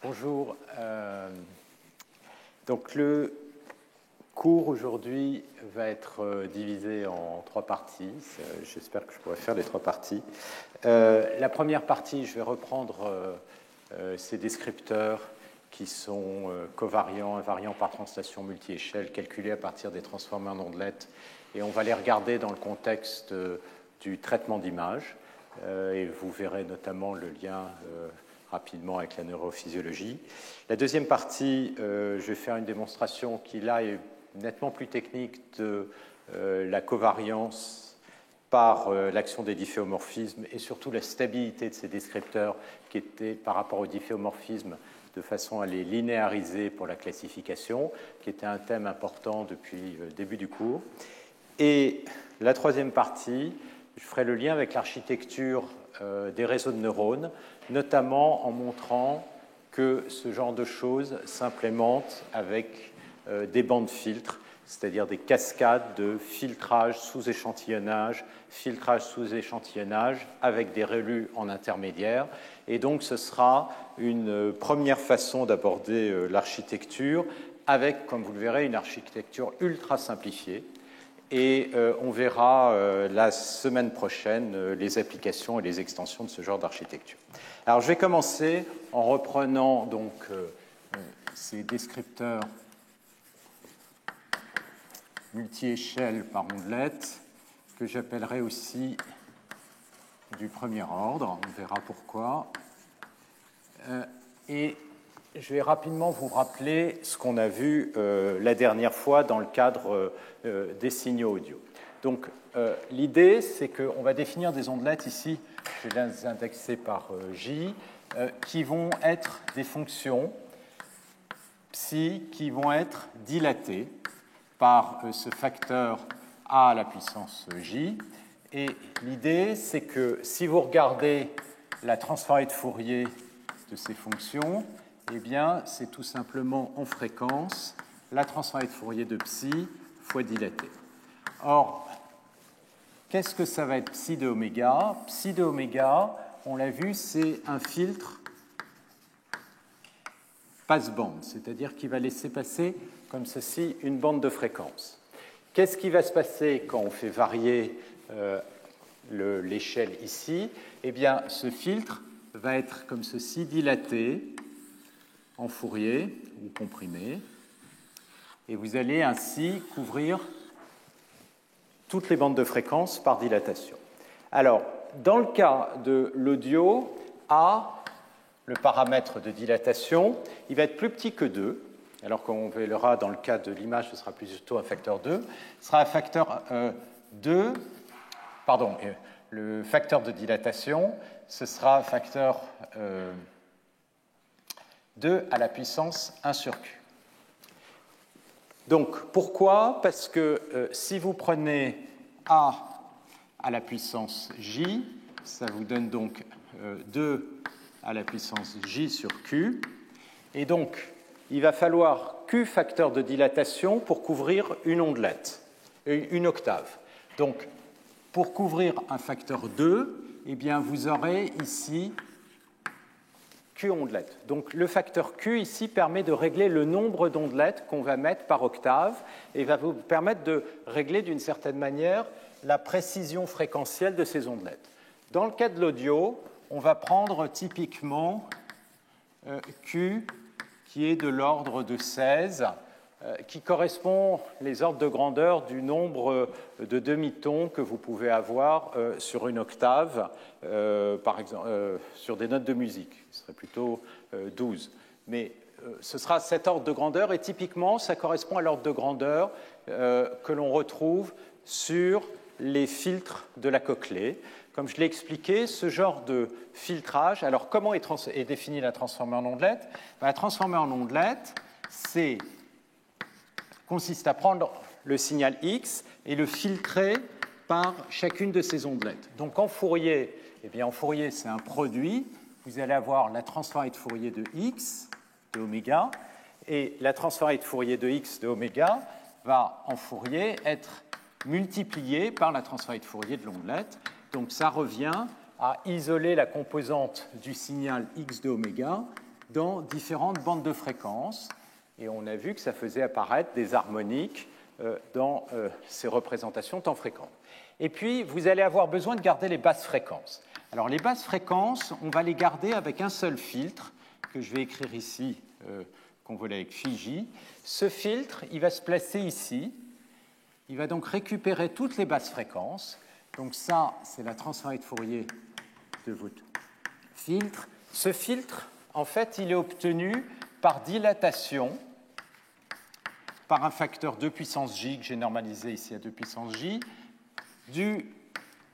Bonjour. Donc le cours aujourd'hui va être divisé en trois parties. J'espère que je pourrai faire les trois parties. La première partie, je vais reprendre ces descripteurs qui sont covariants, invariants par translation multi-échelle, calculés à partir des transformés en ondelettes. Et on va les regarder dans le contexte du traitement d'image. Et vous verrez notamment le lien rapidement avec la neurophysiologie. La deuxième partie, je vais faire une démonstration qui, là, est nettement plus technique de la covariance par l'action des difféomorphismes et surtout la stabilité de ces descripteurs qui étaient par rapport aux difféomorphismes de façon à les linéariser pour la classification, qui était un thème important depuis le début du cours. Et la troisième partie, je ferai le lien avec l'architecture des réseaux de neurones, notamment en montrant que ce genre de choses s'implémente avec des bandes filtres, c'est-à-dire des cascades de filtrage sous échantillonnage avec des relus en intermédiaire. Et donc ce sera une première façon d'aborder l'architecture avec, comme vous le verrez, une architecture ultra simplifiée. Et on verra la semaine prochaine les applications et les extensions de ce genre d'architecture. Alors je vais commencer en reprenant donc ces descripteurs multi-échelle par ondelettes, que j'appellerai aussi du premier ordre, on verra pourquoi. Et je vais rapidement vous rappeler ce qu'on a vu la dernière fois dans le cadre des signaux audio. Donc, l'idée, c'est qu'on va définir des ondelettes ici, je vais les indexer par J, qui vont être des fonctions psi qui vont être dilatées par ce facteur a à la puissance j. Et l'idée, c'est que si vous regardez la transformée de Fourier de ces fonctions, eh bien, c'est tout simplement en fréquence la transformée de Fourier de psi fois dilatée. Or, qu'est-ce que ça va être psi de oméga? Psi de oméga, on l'a vu, c'est un filtre passe-bande, c'est-à-dire qu'il va laisser passer comme ceci une bande de fréquence. Qu'est-ce qui va se passer quand on fait varier l'échelle ici? Eh bien, ce filtre va être comme ceci dilaté en Fourier ou comprimé, et vous allez ainsi couvrir toutes les bandes de fréquences par dilatation. Alors, dans le cas de l'audio, A, le paramètre de dilatation, il va être plus petit que 2, alors qu'on verra dans le cas de l'image, ce sera plutôt un facteur 2. Ce sera un facteur 2, pardon, le facteur de dilatation, ce sera un facteur 2 à la puissance 1 sur Q. Donc, pourquoi? Parce que si vous prenez A à la puissance J, ça vous donne donc 2 à la puissance J sur Q. Et donc, il va falloir Q facteur de dilatation pour couvrir une ondelette, une octave. Donc, pour couvrir un facteur 2, eh bien, vous aurez ici Q ondelettes. Donc, le facteur Q ici permet de régler le nombre d'ondelettes qu'on va mettre par octave et va vous permettre de régler d'une certaine manière la précision fréquentielle de ces ondelettes. Dans le cas de l'audio, on va prendre typiquement Q qui est de l'ordre de 16, qui correspond les ordres de grandeur du nombre de demi-tons que vous pouvez avoir sur une octave, par exemple, sur des notes de musique. Ce serait plutôt 12. Mais ce sera cet ordre de grandeur, et typiquement, ça correspond à l'ordre de grandeur que l'on retrouve sur les filtres de la Cochlée. Comme je l'ai expliqué, ce genre de filtrage, alors comment est définie la transformée en ondelette? La transformée en ondelette, consiste à prendre le signal X et le filtrer par chacune de ces ondelettes. Donc en Fourier, eh bien en Fourier, c'est un produit. Vous allez avoir la transformée de Fourier de X, de oméga, et la transformée de Fourier de X de oméga va en Fourier être multipliée par la transformée de Fourier de l'ondelette. Donc ça revient à isoler la composante du signal X de oméga dans différentes bandes de fréquences. Et on a vu que ça faisait apparaître des harmoniques dans ces représentations temps fréquentes. Et puis, vous allez avoir besoin de garder les basses fréquences. Alors, les basses fréquences, on va les garder avec un seul filtre, que je vais écrire ici, convolé avec phi j. Ce filtre, il va se placer ici. Il va donc récupérer toutes les basses fréquences. Donc ça, c'est la transformée de Fourier de votre filtre. Ce filtre, en fait, il est obtenu par dilatation, par un facteur 2 puissance j, que j'ai normalisé ici à 2 puissance j, du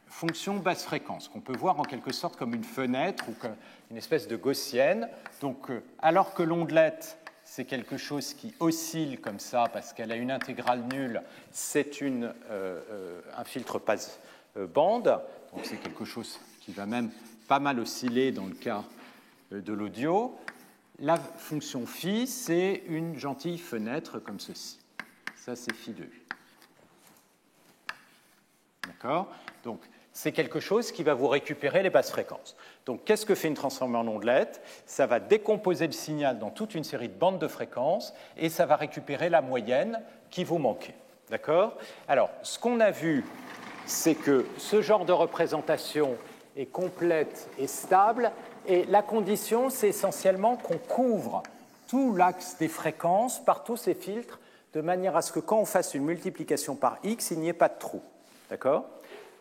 fonction basse fréquence, qu'on peut voir en quelque sorte comme une fenêtre ou comme une espèce de gaussienne. Donc, alors que l'ondelette, c'est quelque chose qui oscille comme ça parce qu'elle a une intégrale nulle, c'est un filtre passe-bande, donc c'est quelque chose qui va même pas mal osciller dans le cas de l'audio. La fonction phi, c'est une gentille fenêtre comme ceci. Ça, c'est phi de u. D'accord ? Donc, c'est quelque chose qui va vous récupérer les basses fréquences. Donc, qu'est-ce que fait une transformée en ondelette ? Ça va décomposer le signal dans toute une série de bandes de fréquences et ça va récupérer la moyenne qui vous manquait. D'accord ? Alors, ce qu'on a vu, c'est que ce genre de représentation est complète et stable. Et la condition, c'est essentiellement qu'on couvre tout l'axe des fréquences par tous ces filtres, de manière à ce que quand on fasse une multiplication par x, il n'y ait pas de trou. D'accord ?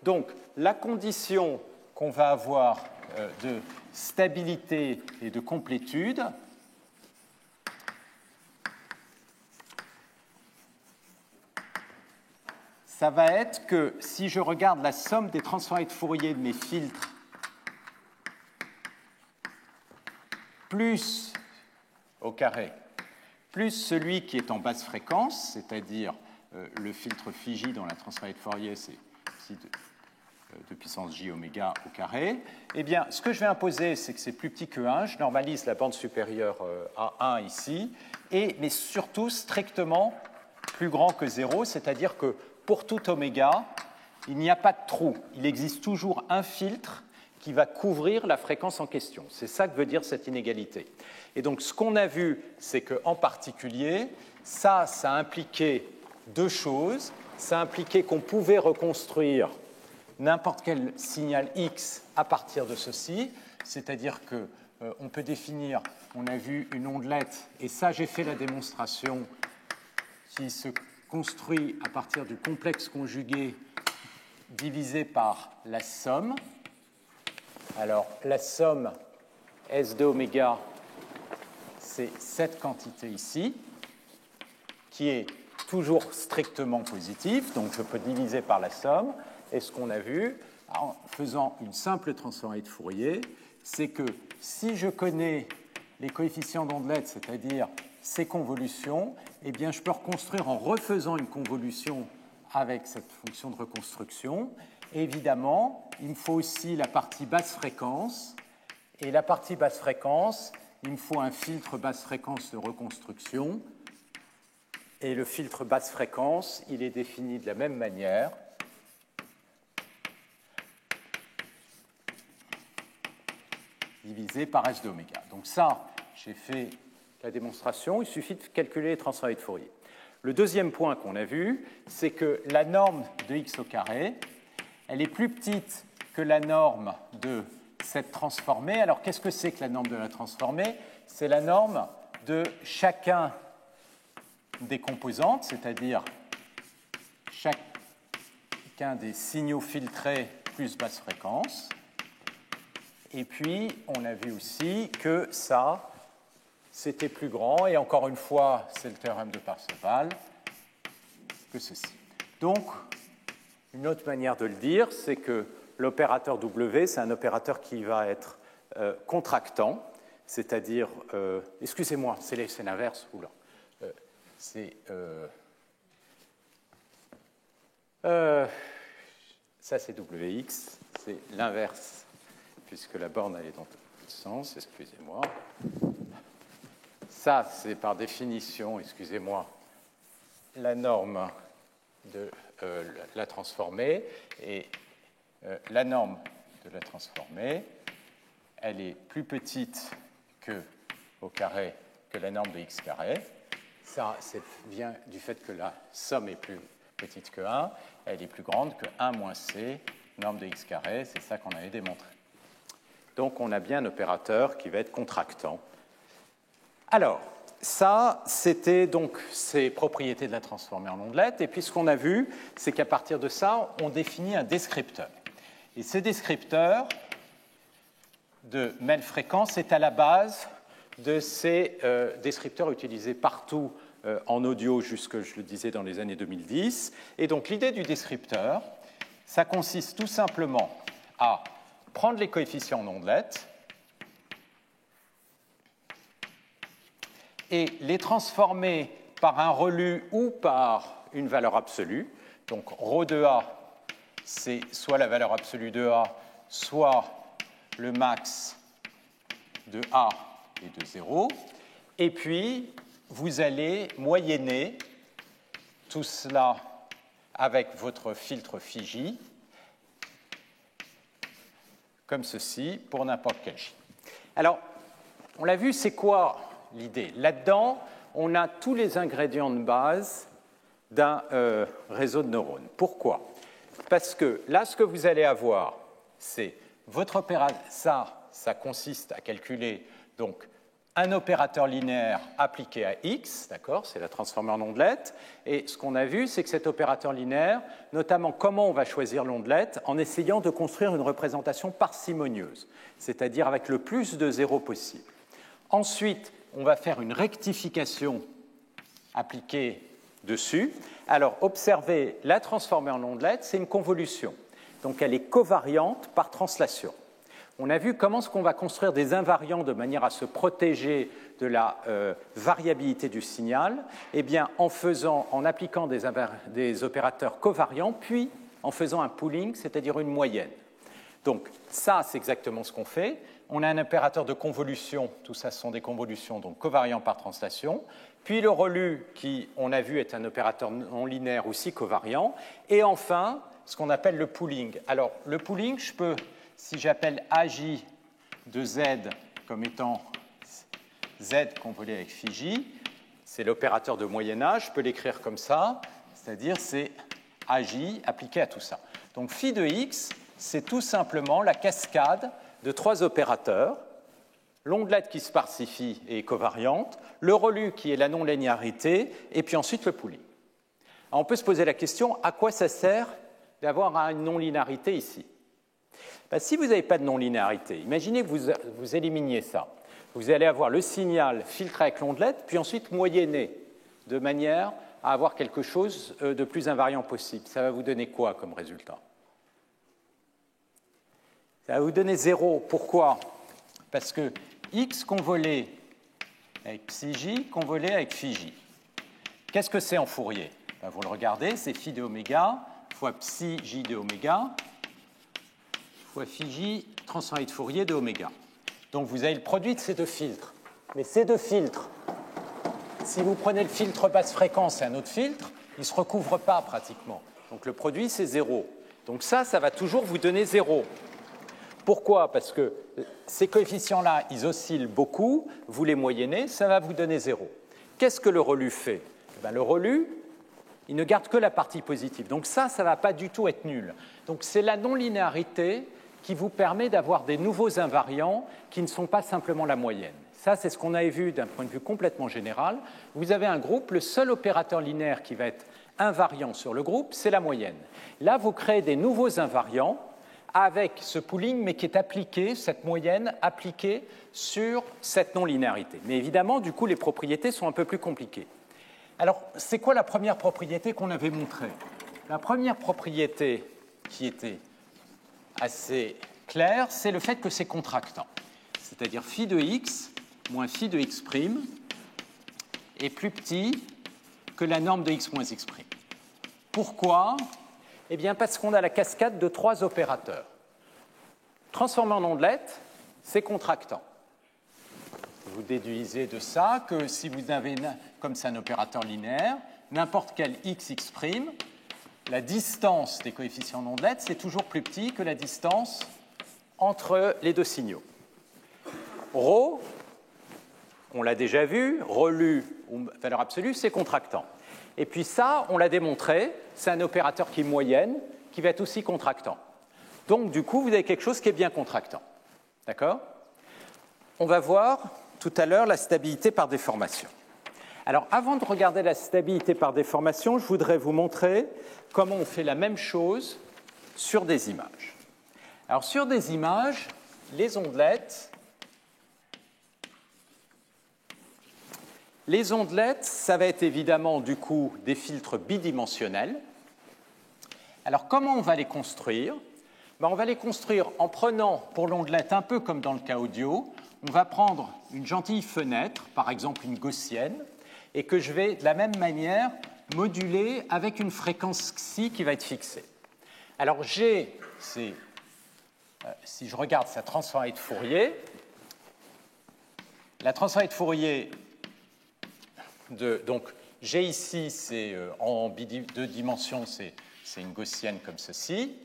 Donc, la condition qu'on va avoir de stabilité et de complétude, ça va être que si je regarde la somme des transformées de Fourier de mes filtres plus au carré, plus celui qui est en basse fréquence, c'est-à-dire le filtre phi j dont la transformée de Fourier, c'est psi de puissance j oméga au carré, eh bien, ce que je vais imposer, c'est que c'est plus petit que 1. Je normalise la bande supérieure à 1 ici, mais surtout strictement plus grand que 0, c'est-à-dire que pour tout oméga, il n'y a pas de trou. Il existe toujours un filtre qui va couvrir la fréquence en question. C'est ça que veut dire cette inégalité. Et donc, ce qu'on a vu, c'est qu'en particulier, ça impliquait deux choses. Ça impliquait qu'on pouvait reconstruire n'importe quel signal x à partir de ceci, c'est-à-dire qu'on peut définir, on a vu une ondelette, et ça, j'ai fait la démonstration, qui se construit à partir du complexe conjugué divisé par la somme. Alors, la somme S de oméga, c'est cette quantité ici, qui est toujours strictement positive, donc je peux diviser par la somme. Et ce qu'on a vu, en faisant une simple transformée de Fourier, c'est que si je connais les coefficients d'ondelette, c'est-à-dire ces convolutions, eh bien, je peux reconstruire en refaisant une convolution avec cette fonction de reconstruction. Et évidemment, il me faut aussi la partie basse fréquence. Et la partie basse fréquence, il me faut un filtre basse fréquence de reconstruction. Et le filtre basse fréquence, il est défini de la même manière. Divisé par S de oméga. Donc ça, j'ai fait la démonstration. Il suffit de calculer les transformées de Fourier. Le deuxième point qu'on a vu, c'est que la norme de x au carré, elle est plus petite que la norme de cette transformée. Alors, qu'est-ce que c'est que la norme de la transformée ? C'est la norme de chacun des composantes, c'est-à-dire chacun des signaux filtrés plus basse fréquence. Et puis, on a vu aussi que ça, c'était plus grand. Et encore une fois, c'est le théorème de Parseval, que ceci. Donc, une autre manière de le dire, c'est que l'opérateur W, c'est un opérateur qui va être contractant, c'est-à-dire, excusez-moi, c'est l'inverse, oula, ça c'est WX, c'est l'inverse, puisque la borne elle est dans le sens, excusez-moi. Ça, c'est par définition, excusez-moi, la norme de la transformée. Et la norme de la transformée, elle est plus petite que au carré que la norme de x carré. Ça vient du fait que la somme est plus petite que 1, elle est plus grande que 1 moins c, norme de x carré, c'est ça qu'on avait démontré. Donc on a bien un opérateur qui va être contractant. Alors, ça, c'était donc ces propriétés de la transformée en ondelette, et puis ce qu'on a vu, c'est qu'à partir de ça, on définit un descripteur. Et ce descripteur de même fréquence est à la base de ces descripteurs utilisés partout en audio jusque, je le disais, dans les années 2010. Et donc l'idée du descripteur, ça consiste tout simplement à prendre les coefficients en ondelettes et les transformer par un relu ou par une valeur absolue. Donc ρ de A, c'est soit la valeur absolue de A, soit le max de A et de 0. Et puis, vous allez moyenner tout cela avec votre filtre Fiji, comme ceci, pour n'importe quel J. Alors, on l'a vu, c'est quoi l'idée? Là-dedans, on a tous les ingrédients de base d'un réseau de neurones. Pourquoi? Parce que là, ce que vous allez avoir, c'est votre opérateur. Ça consiste à calculer donc un opérateur linéaire appliqué à x, d'accord, c'est la transformée en ondelette. Et ce qu'on a vu, c'est que cet opérateur linéaire, notamment comment on va choisir l'ondelette, en essayant de construire une représentation parcimonieuse, c'est-à-dire avec le plus de zéros possible. Ensuite, on va faire une rectification appliquée dessus. Alors, observez, la transformée en ondelette, c'est une convolution. Donc, elle est covariante par translation. On a vu comment est-ce qu'on va construire des invariants de manière à se protéger de la variabilité du signal. Eh bien, en appliquant des opérateurs covariants, puis en faisant un pooling, c'est-à-dire une moyenne. Donc, ça, c'est exactement ce qu'on fait. On a un opérateur de convolution, tout ça, ce sont des convolutions, donc covariants par translation. Puis le relu, qui, on a vu, est un opérateur non linéaire aussi covariant. Et enfin, ce qu'on appelle le pooling. Alors, le pooling, je peux, si j'appelle AJ de Z comme étant Z convolé avec Φj, c'est l'opérateur de moyennage, je peux l'écrire comme ça, c'est-à-dire c'est AJ appliqué à tout ça. Donc, Φ de X, c'est tout simplement la cascade de trois opérateurs, l'ondelette qui se parsifie et est covariante, le relu qui est la non-linéarité, et puis ensuite le pooling. Alors on peut se poser la question, à quoi ça sert d'avoir une non-linéarité ici? Ben, si vous n'avez pas de non-linéarité, imaginez que vous éliminiez ça. Vous allez avoir le signal filtré avec l'ondelette, puis ensuite moyenné, de manière à avoir quelque chose de plus invariant possible. Ça va vous donner quoi comme résultat? Ça va vous donner 0. Pourquoi? Parce que x convolé avec psi-j convolé avec phi-j. Qu'est-ce que c'est en Fourier? Ben, vous le regardez, c'est phi de oméga fois psi-j de oméga fois phi-j transformé de Fourier de oméga. Donc vous avez le produit de ces deux filtres. Mais ces deux filtres, si vous prenez le filtre basse fréquence et un autre filtre, ils ne se recouvrent pas pratiquement. Donc le produit, c'est 0. Donc ça va toujours vous donner 0. Pourquoi? Parce que ces coefficients-là, ils oscillent beaucoup, vous les moyennez, ça va vous donner 0. Qu'est-ce que le relu fait? Ben, le relu, il ne garde que la partie positive. Donc ça ne va pas du tout être nul. Donc c'est la non-linéarité qui vous permet d'avoir des nouveaux invariants qui ne sont pas simplement la moyenne. Ça, c'est ce qu'on avait vu d'un point de vue complètement général. Vous avez un groupe, le seul opérateur linéaire qui va être invariant sur le groupe, c'est la moyenne. Là, vous créez des nouveaux invariants avec ce pooling, mais qui est appliqué, cette moyenne appliquée sur cette non-linéarité. Mais évidemment, du coup, les propriétés sont un peu plus compliquées. Alors, c'est quoi la première propriété qu'on avait montrée? La première propriété qui était assez claire, c'est le fait que c'est contractant. C'est-à-dire phi de x moins phi de x' est plus petit que la norme de x moins x'. Pourquoi? Eh bien, parce qu'on a la cascade de trois opérateurs. Transformé en ondelette, c'est contractant. Vous déduisez de ça que si vous avez, comme c'est un opérateur linéaire, n'importe quel x', la distance des coefficients d'ondelette, c'est toujours plus petit que la distance entre les deux signaux. Rho, on l'a déjà vu, relu ou valeur absolue, c'est contractant. Et puis ça, on l'a démontré, c'est un opérateur qui est moyenne, qui va être aussi contractant. Donc, du coup, vous avez quelque chose qui est bien contractant. D'accord? On va voir tout à l'heure la stabilité par déformation. Alors, avant de regarder la stabilité par déformation, je voudrais vous montrer comment on fait la même chose sur des images. Alors, sur des images, les ondelettes, ça va être évidemment, du coup, des filtres bidimensionnels. Alors, comment on va les construire? On va les construire en prenant, pour l'ondelette, un peu comme dans le cas audio, on va prendre une gentille fenêtre, par exemple une gaussienne, et que je vais, de la même manière, moduler avec une fréquence xi qui va être fixée. Alors, G, c'est, si je regarde sa transformée de Fourier, la transformée de Fourier, donc G ici, c'est en deux dimensions, c'est une gaussienne comme ceci,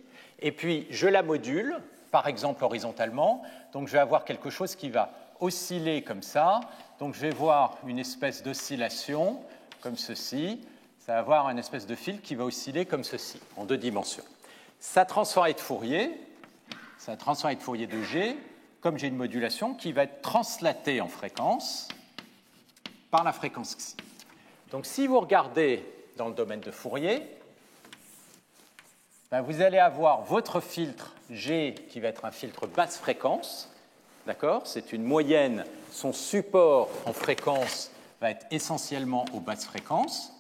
et puis je la module, par exemple horizontalement, donc je vais avoir quelque chose qui va osciller comme ça, donc je vais voir une espèce d'oscillation comme ceci, ça va avoir une espèce de fil qui va osciller comme ceci, en deux dimensions. Sa transformée de Fourier de G, comme j'ai une modulation qui va être translatée en fréquence par la fréquence xi. Donc si vous regardez dans le domaine de Fourier, vous allez avoir votre filtre G qui va être un filtre basse fréquence, d'accord? C'est une moyenne, son support en fréquence va être essentiellement aux basses fréquences,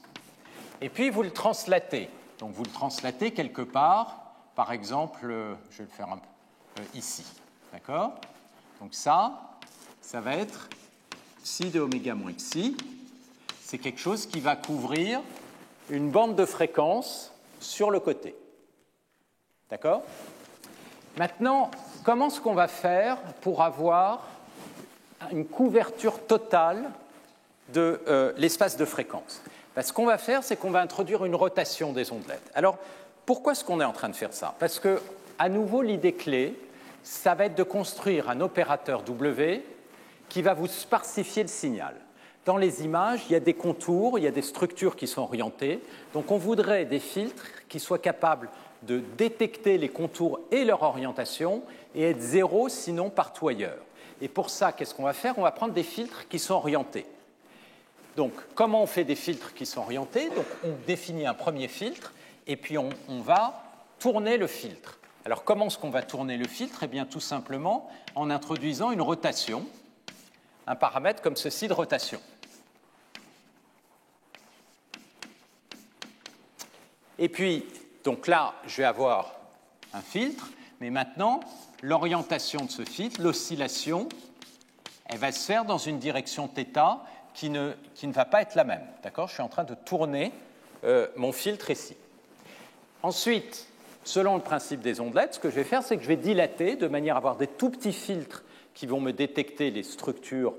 et puis vous le translatez. Donc vous le translatez quelque part, par exemple, je vais le faire un peu ici, d'accord? Donc ça va être psi de oméga moins xi, c'est quelque chose qui va couvrir une bande de fréquence sur le côté. D'accord? Maintenant, comment est-ce qu'on va faire pour avoir une couverture totale de l'espace de fréquence? Ce qu'on va faire, c'est qu'on va introduire une rotation des ondelettes. Alors, pourquoi est-ce qu'on est en train de faire ça? Parce que, à nouveau, l'idée clé, ça va être de construire un opérateur W qui va vous sparsifier le signal. Dans les images, il y a des contours, il y a des structures qui sont orientées. Donc, on voudrait des filtres qui soient capables de détecter les contours et leur orientation et être zéro, sinon partout ailleurs. Et pour ça, qu'est-ce qu'on va faire? On va prendre des filtres qui sont orientés. Donc, comment on fait des filtres qui sont orientés? Donc, on définit un premier filtre et puis on va tourner le filtre. Alors, comment est-ce qu'on va tourner le filtre? Eh bien, tout simplement en introduisant une rotation, un paramètre comme ceci de rotation. Et puis, donc là, je vais avoir un filtre, mais maintenant, l'orientation de ce filtre, l'oscillation, elle va se faire dans une direction θ qui ne va pas être la même. D'accord? Je suis en train de tourner mon filtre ici. Ensuite, selon le principe des ondelettes, ce que je vais faire, c'est que je vais dilater de manière à avoir des tout petits filtres qui vont me détecter les structures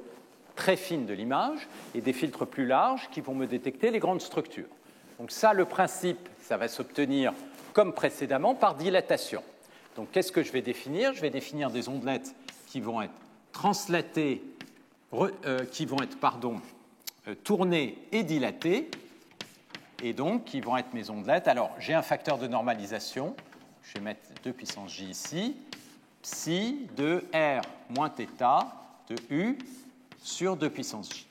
très fines de l'image et des filtres plus larges qui vont me détecter les grandes structures. Donc ça, le principe, ça va s'obtenir comme précédemment par dilatation. Donc qu'est-ce que je vais définir? Je vais définir des ondelettes qui vont être translatées, tournées et dilatées, et donc qui vont être mes ondelettes. Alors j'ai un facteur de normalisation, je vais mettre 2 puissance j ici, psi de r moins θ de u sur 2 puissance j.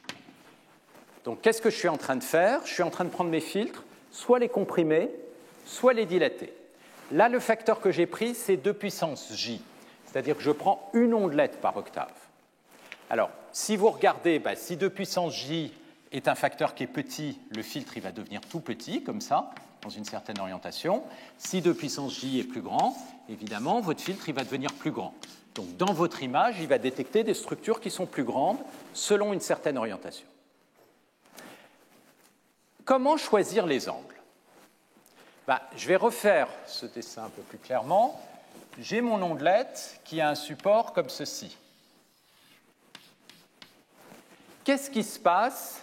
Donc, qu'est-ce que je suis en train de faire? Je suis en train de prendre mes filtres, soit les comprimer, soit les dilater. Là, le facteur que j'ai pris, c'est 2 puissance j, c'est-à-dire que je prends une ondelette par octave. Alors, si vous regardez, si 2 puissance j est un facteur qui est petit, le filtre il va devenir tout petit, comme ça, dans une certaine orientation. Si 2 puissance j est plus grand, évidemment, votre filtre il va devenir plus grand. Donc, dans votre image, il va détecter des structures qui sont plus grandes selon une certaine orientation. Comment choisir les angles? Je vais refaire ce dessin un peu plus clairement. J'ai mon ondelette qui a un support comme ceci. Qu'est-ce qui se passe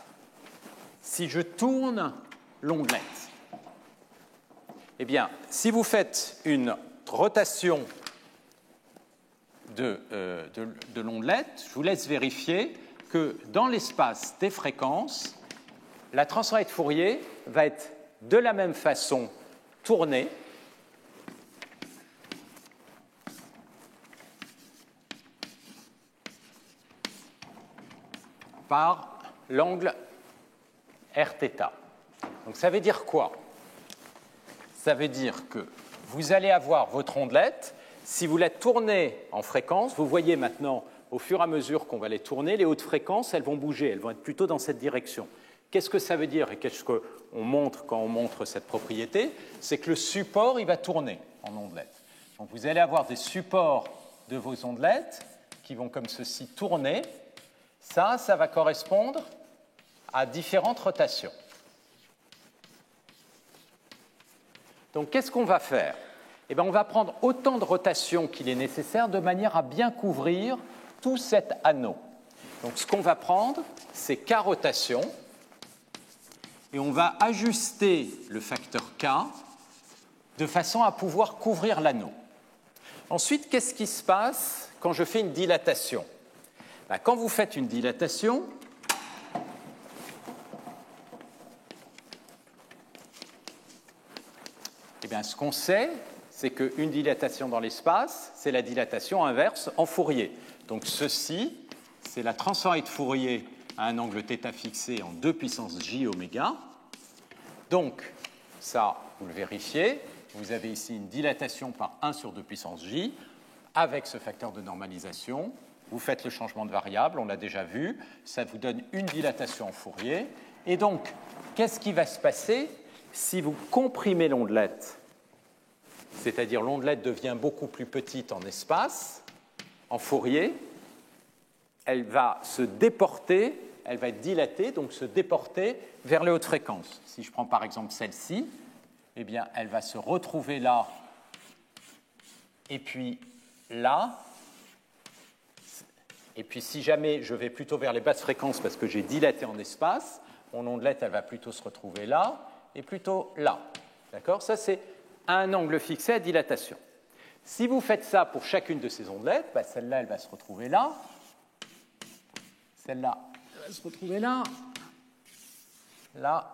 si je tourne l'ondelette? Eh bien, si vous faites une rotation de l'ondelette, je vous laisse vérifier que dans l'espace des fréquences, la transformée de Fourier va être de la même façon tournée par l'angle Rθ. Donc ça veut dire quoi? Ça veut dire que vous allez avoir votre ondelette, si vous la tournez en fréquence, vous voyez maintenant, au fur et à mesure qu'on va les tourner, les hautes fréquences, elles vont bouger, elles vont être plutôt dans cette direction. Qu'est-ce que ça veut dire et qu'est-ce qu'on montre quand on montre cette propriété? C'est que le support, il va tourner en ondelette. Donc vous allez avoir des supports de vos ondelettes qui vont comme ceci tourner. Ça va correspondre à différentes rotations. Donc, qu'est-ce qu'on va faire? Eh bien, on va prendre autant de rotations qu'il est nécessaire de manière à bien couvrir tout cet anneau. Donc, ce qu'on va prendre, c'est K rotations et on va ajuster le facteur K de façon à pouvoir couvrir l'anneau. Ensuite, qu'est-ce qui se passe quand je fais une dilatation? Ben, quand vous faites une dilatation, eh bien, ce qu'on sait, c'est qu'une dilatation dans l'espace, c'est la dilatation inverse en Fourier. Donc ceci, c'est la transformée de Fourier à un angle θ fixé en 2 puissance j oméga. Donc, ça, vous le vérifiez, vous avez ici une dilatation par 1 sur 2 puissance j, avec ce facteur de normalisation. Vous faites le changement de variable, on l'a déjà vu, ça vous donne une dilatation en Fourier. Et donc, qu'est-ce qui va se passer si vous comprimez l'ondelette? C'est-à-dire l'ondelette devient beaucoup plus petite en espace, en Fourier, elle va se déporter, elle va être dilatée, donc se déporter vers les hautes fréquences. Si je prends par exemple celle-ci, eh bien, elle va se retrouver là, et puis là. Et puis si jamais je vais plutôt vers les basses fréquences parce que j'ai dilaté en espace, mon ondelette, elle va plutôt se retrouver là et plutôt là. D'accord? Ça, c'est un angle fixé à dilatation. Si vous faites ça pour chacune de ces ondelettes, bah, celle-là, elle va se retrouver là. Celle-là, elle va se retrouver là. Là.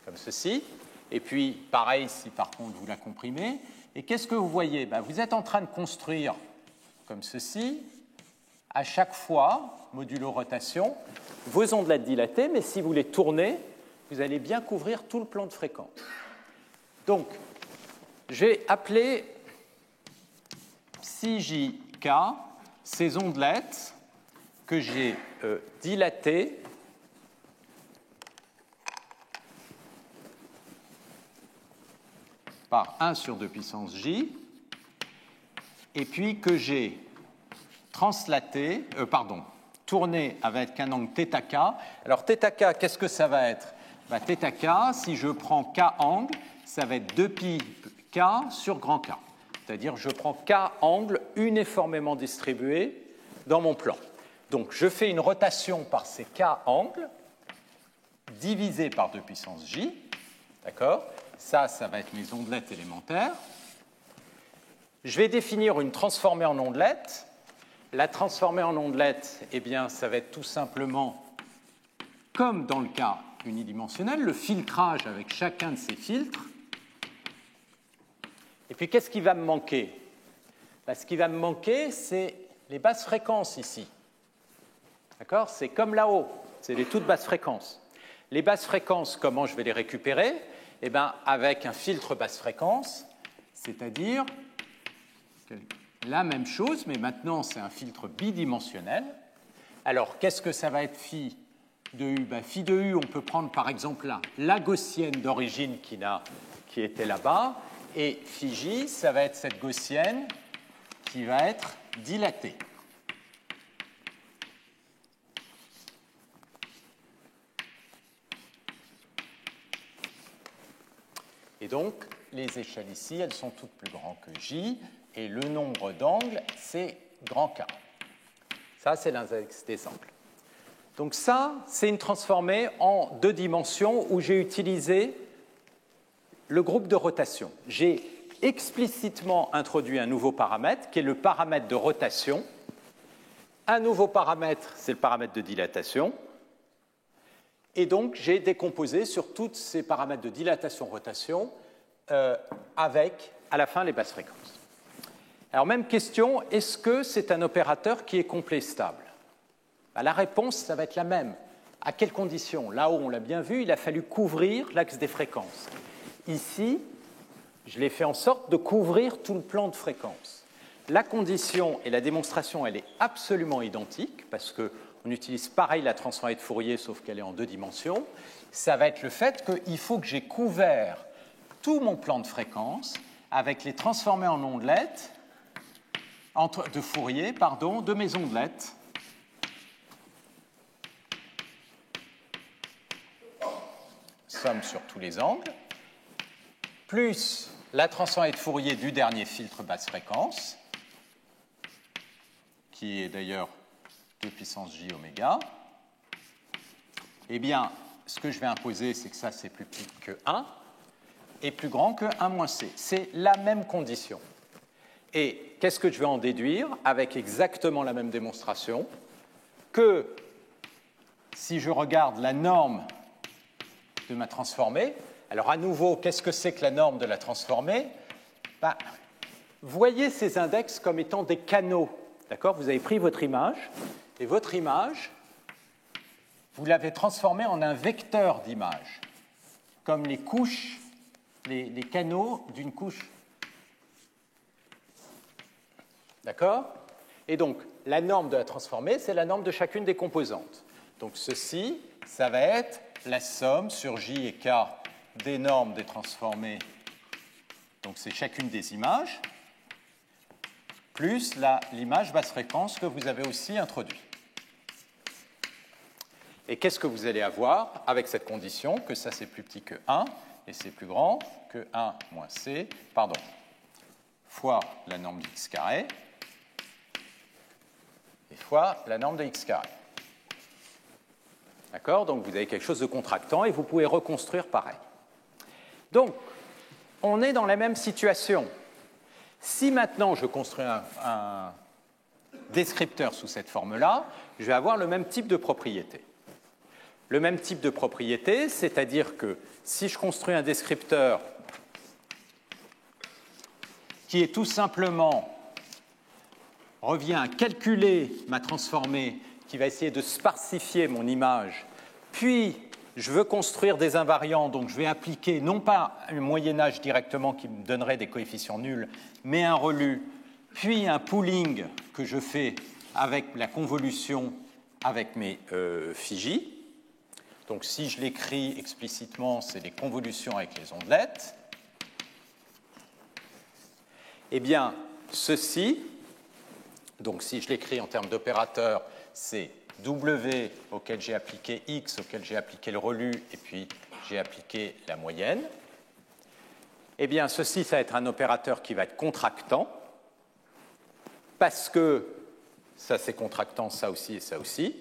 Comme ceci. Et puis, pareil, si par contre vous la comprimez. Et qu'est-ce que vous voyez? Ben, vous êtes en train de construire, comme ceci, à chaque fois, modulo rotation, vos ondelettes dilatées, mais si vous les tournez, vous allez bien couvrir tout le plan de fréquence. Donc, j'ai appelé ψjk ces ondelettes que j'ai dilatées par 1 sur 2 puissance j, et puis que j'ai tourné avec un angle θk. Alors θk, qu'est-ce que ça va être? Ben, θk, si je prends k angle, ça va être 2pi k sur grand K. C'est-à-dire je prends k angles uniformément distribués dans mon plan. Donc je fais une rotation par ces k angles divisé par 2 puissance j, d'accord? Ça va être mes ondelettes élémentaires. Je vais définir une transformée en ondelette. La transformée en ondelette, eh bien, ça va être tout simplement, comme dans le cas unidimensionnel, le filtrage avec chacun de ces filtres. Et puis, qu'est-ce qui va me manquer? Ben, ce qui va me manquer, c'est les basses fréquences ici. D'accord? C'est comme là-haut, c'est les toutes basses fréquences. Les basses fréquences, comment je vais les récupérer? Eh bien, avec un filtre basse fréquence, c'est-à-dire la même chose, mais maintenant c'est un filtre bidimensionnel. Alors, qu'est-ce que ça va être phi de u? Ben, phi de u, on peut prendre par exemple là, la gaussienne d'origine qui était là-bas, et phi j, ça va être cette gaussienne qui va être dilatée. Et donc, les échelles ici, elles sont toutes plus grandes que j, et le nombre d'angles, c'est grand K. Ça, c'est l'index des angles. Donc ça, c'est une transformée en 2 dimensions où j'ai utilisé le groupe de rotation. J'ai explicitement introduit un nouveau paramètre qui est le paramètre de rotation. Un nouveau paramètre, c'est le paramètre de dilatation. Et donc, j'ai décomposé sur tous ces paramètres de dilatation-rotation avec, à la fin, les basses fréquences. Alors, même question, est-ce que c'est un opérateur qui est complet stable? La réponse, ça va être la même. À quelles conditions? Là-haut, on l'a bien vu, il a fallu couvrir l'axe des fréquences. Ici, je l'ai fait en sorte de couvrir tout le plan de fréquences. La condition et la démonstration, elle est absolument identique, parce qu'on utilise pareil la transformée de Fourier, sauf qu'elle est en 2 dimensions. Ça va être le fait qu'il faut que j'ai couvert tout mon plan de fréquences avec les transformés en ondelettes, de Fourier, pardon, de mes ondelettes. Somme sur tous les angles, plus la transformée de Fourier du dernier filtre basse fréquence, qui est d'ailleurs 2 puissance j oméga. Eh bien, ce que je vais imposer, c'est que ça, c'est plus petit que 1 et plus grand que 1 moins c. C'est la même condition. Et qu'est-ce que je vais en déduire avec exactement la même démonstration? Que si je regarde la norme de ma transformée, alors à nouveau, qu'est-ce que c'est que la norme de la transformée? Voyez ces index comme étant des canaux. D'accord? Vous avez pris votre image, et votre image, vous l'avez transformée en un vecteur d'image, comme les couches, les canaux d'une couche. D'accord? Et donc, la norme de la transformée, c'est la norme de chacune des composantes. Donc, ceci, ça va être la somme sur J et K des normes des transformées, donc c'est chacune des images, plus l'image basse fréquence que vous avez aussi introduite. Et qu'est-ce que vous allez avoir avec cette condition que ça c'est plus petit que 1 et c'est plus grand que 1 moins c, pardon, fois la norme de x carré et fois la norme de x carré. D'accord? Donc vous avez quelque chose de contractant et vous pouvez reconstruire pareil. Donc, on est dans la même situation. Si maintenant je construis un descripteur sous cette forme-là, je vais avoir le même type de propriété. Le même type de propriété, c'est-à-dire que si je construis un descripteur qui est tout simplement revient à calculer ma transformée, qui va essayer de sparsifier mon image, puis je veux construire des invariants, donc je vais appliquer non pas un moyen-âge directement qui me donnerait des coefficients nuls, mais un relu, puis un pooling que je fais avec la convolution avec mes phi. Donc si je l'écris explicitement, c'est les convolutions avec les ondelettes. Eh bien, ceci, donc si je l'écris en termes d'opérateur, c'est W auquel j'ai appliqué X, auquel j'ai appliqué le relu, et puis j'ai appliqué la moyenne. Eh bien, ceci, ça va être un opérateur qui va être contractant, parce que ça c'est contractant, ça aussi et ça aussi,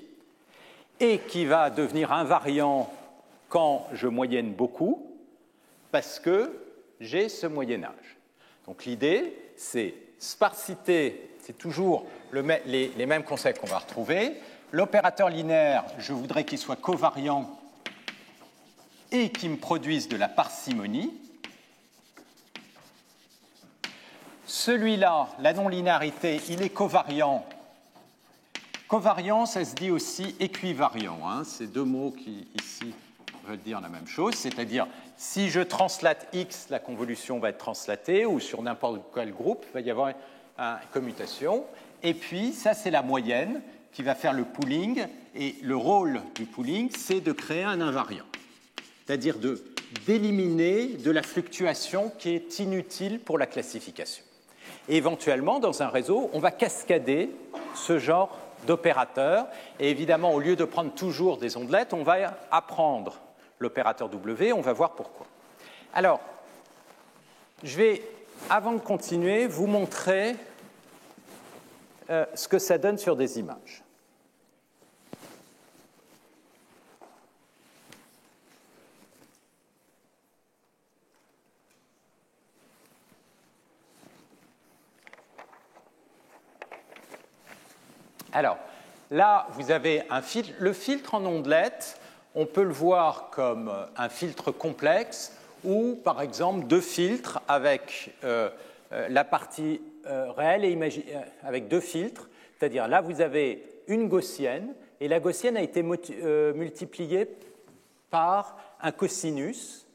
et qui va devenir invariant quand je moyenne beaucoup, parce que j'ai ce moyen-âge. Donc l'idée, c'est sparsité, c'est toujours les mêmes concepts qu'on va retrouver. L'opérateur linéaire, je voudrais qu'il soit covariant et qu'il me produise de la parcimonie. Celui-là, la non-linéarité, il est covariant. Covariant, ça se dit aussi équivariant. Hein. C'est deux mots qui, ici, veulent dire la même chose. C'est-à-dire, si je translate X, la convolution va être translatée, ou sur n'importe quel groupe, il va y avoir une commutation. Et puis, ça, c'est la moyenne qui va faire le pooling. Et le rôle du pooling, c'est de créer un invariant. C'est-à-dire d'éliminer de la fluctuation qui est inutile pour la classification. Et éventuellement, dans un réseau, on va cascader ce genre d'opérateurs. Et évidemment, au lieu de prendre toujours des ondelettes, on va apprendre l'opérateur W, on va voir pourquoi. Alors, je vais, avant de continuer, vous montrer ce que ça donne sur des images. Alors, là, vous avez un filtre. Le filtre en ondelette, on peut le voir comme un filtre complexe ou, par exemple, deux filtres avec la partie réelle et imaginaire, avec deux filtres. C'est-à-dire, là, vous avez une gaussienne, et la gaussienne a été multipliée par un cosinus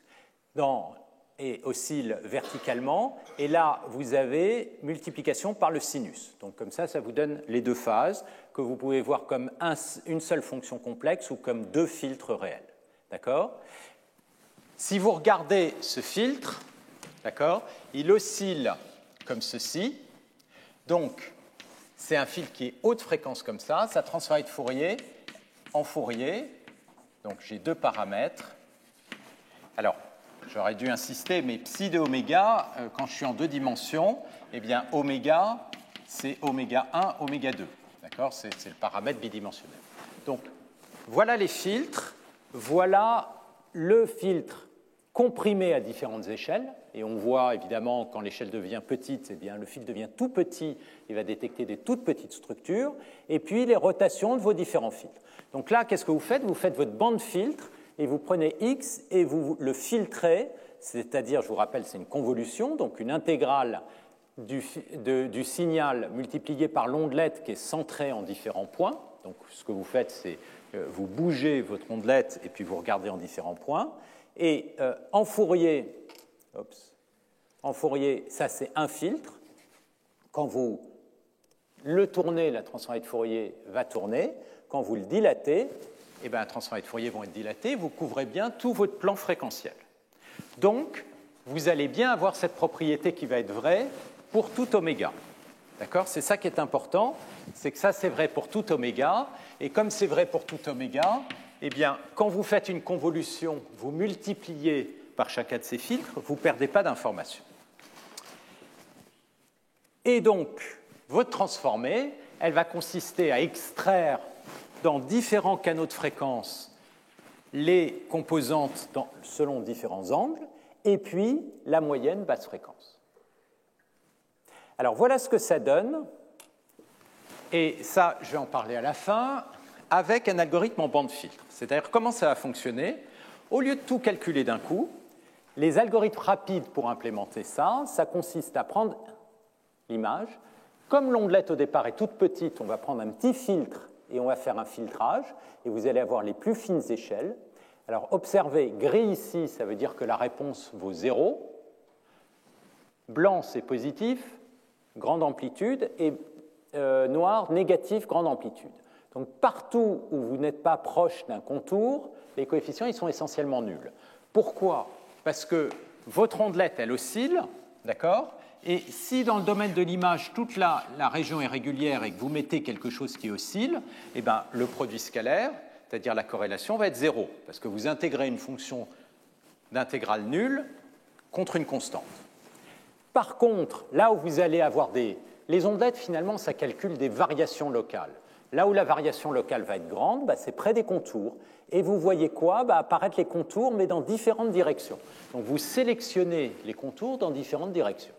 et oscille verticalement. Et là, vous avez multiplication par le sinus. Donc, comme ça vous donne les deux phases que vous pouvez voir comme une seule fonction complexe ou comme deux filtres réels. D'accord ? Si vous regardez ce filtre, d'accord, il oscille comme ceci. Donc, c'est un filtre qui est haute fréquence comme ça. Sa transformée de Fourier en Fourier. Donc, j'ai deux paramètres. Alors, j'aurais dû insister, mais psi de oméga, quand je suis en deux dimensions, eh bien, oméga, c'est oméga 1, oméga 2. D'accord ? C'est le paramètre bidimensionnel. Donc, voilà les filtres. Voilà le filtre comprimé à différentes échelles. Et on voit, évidemment, quand l'échelle devient petite, eh bien, le filtre devient tout petit. Il va détecter des toutes petites structures. Et puis, les rotations de vos différents filtres. Donc là, qu'est-ce que vous faites ? Vous faites votre bande filtre et vous prenez X et vous le filtrez, c'est-à-dire, je vous rappelle, c'est une convolution, donc une intégrale du signal multiplié par l'ondelette qui est centrée en différents points. Donc, ce que vous faites, c'est vous bougez votre ondelette et puis vous regardez en différents points. Et en Fourier, ça c'est un filtre. Quand vous le tournez, la transformée de Fourier va tourner. Quand vous le dilatez, eh bien, les transformées de Fourier vont être dilatées, vous couvrez bien tout votre plan fréquentiel. Donc, vous allez bien avoir cette propriété qui va être vraie pour tout oméga. D'accord ? C'est ça qui est important, c'est que ça, c'est vrai pour tout oméga. Et comme c'est vrai pour tout oméga, eh bien, quand vous faites une convolution, vous multipliez par chacun de ces filtres, vous ne perdez pas d'informations. Et donc, votre transformée, elle va consister à extraire dans différents canaux de fréquence les composantes selon différents angles, et puis la moyenne basse fréquence. Alors voilà ce que ça donne, et ça, je vais en parler à la fin, avec un algorithme en bande filtre. C'est-à-dire comment ça va fonctionner. Au lieu de tout calculer d'un coup, les algorithmes rapides pour implémenter ça, ça consiste à prendre l'image. Comme l'ondelette au départ est toute petite, on va prendre un petit filtre et on va faire un filtrage, et vous allez avoir les plus fines échelles. Alors, observez, gris ici, ça veut dire que la réponse vaut 0. Blanc, c'est positif, grande amplitude, et noir, négatif, grande amplitude. Donc, partout où vous n'êtes pas proche d'un contour, les coefficients ils sont essentiellement nuls. Pourquoi ? Parce que votre ondelette, elle oscille, d'accord ? Et si dans le domaine de l'image, toute la région est régulière et que vous mettez quelque chose qui oscille, eh bien, le produit scalaire, c'est-à-dire la corrélation, va être 0, parce que vous intégrez une fonction d'intégrale nulle contre une constante. Par contre, là où vous allez avoir les ondelettes, finalement, ça calcule des variations locales. Là où la variation locale va être grande, bah, c'est près des contours. Et vous voyez quoi ? Bah, apparaître les contours, mais dans différentes directions. Donc vous sélectionnez les contours dans différentes directions.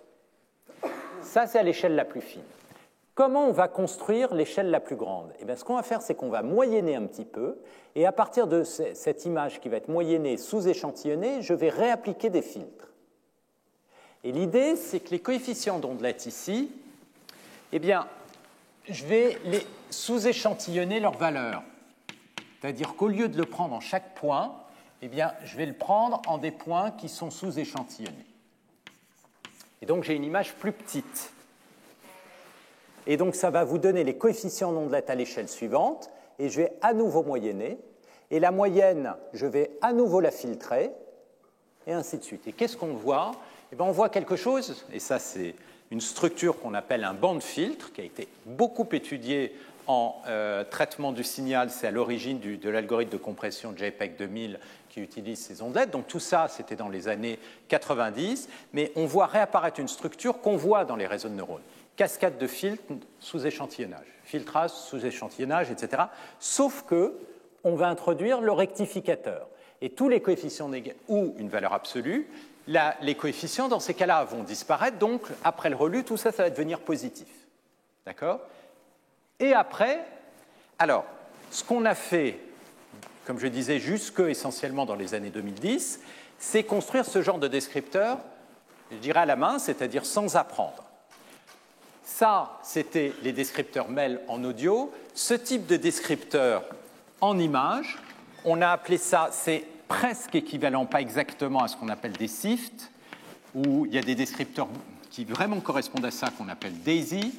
Ça, c'est à l'échelle la plus fine. Comment on va construire l'échelle la plus grande ? Eh bien, ce qu'on va faire, c'est qu'on va moyenner un petit peu, et à partir de cette image qui va être moyennée, sous-échantillonnée, je vais réappliquer des filtres. Et l'idée, c'est que les coefficients d'ondelette ici, eh bien, je vais les sous-échantillonner leur valeur. C'est-à-dire qu'au lieu de le prendre en chaque point, eh bien, je vais le prendre en des points qui sont sous-échantillonnés. Et donc, j'ai une image plus petite. Et donc, ça va vous donner les coefficients d'ondelette à l'échelle suivante, et je vais à nouveau moyenner. Et la moyenne, je vais à nouveau la filtrer, et ainsi de suite. Et qu'est-ce qu'on voit ? Eh bien, on voit quelque chose, et ça, c'est une structure qu'on appelle un band filtre, qui a été beaucoup étudiée en traitement du signal. C'est à l'origine de l'algorithme de compression JPEG 2000 qui utilise ces ondelettes. Donc tout ça, c'était dans les années 90, mais on voit réapparaître une structure qu'on voit dans les réseaux de neurones. Cascade de filtres sous échantillonnage, filtrage sous échantillonnage, etc. Sauf qu'on va introduire le rectificateur. Et tous les coefficients négatifs, ou une valeur absolue, les coefficients dans ces cas-là vont disparaître. Donc, après le relu, tout ça, ça va devenir positif. D'accord ? Et après, alors, ce qu'on a fait, comme je disais, jusque essentiellement dans les années 2010, c'est construire ce genre de descripteur, je dirais à la main, c'est-à-dire sans apprendre. Ça, c'était les descripteurs MEL en audio. Ce type de descripteur en image, on a appelé ça, c'est presque équivalent, pas exactement à ce qu'on appelle des SIFT, où il y a des descripteurs qui vraiment correspondent à ça qu'on appelle DAISY.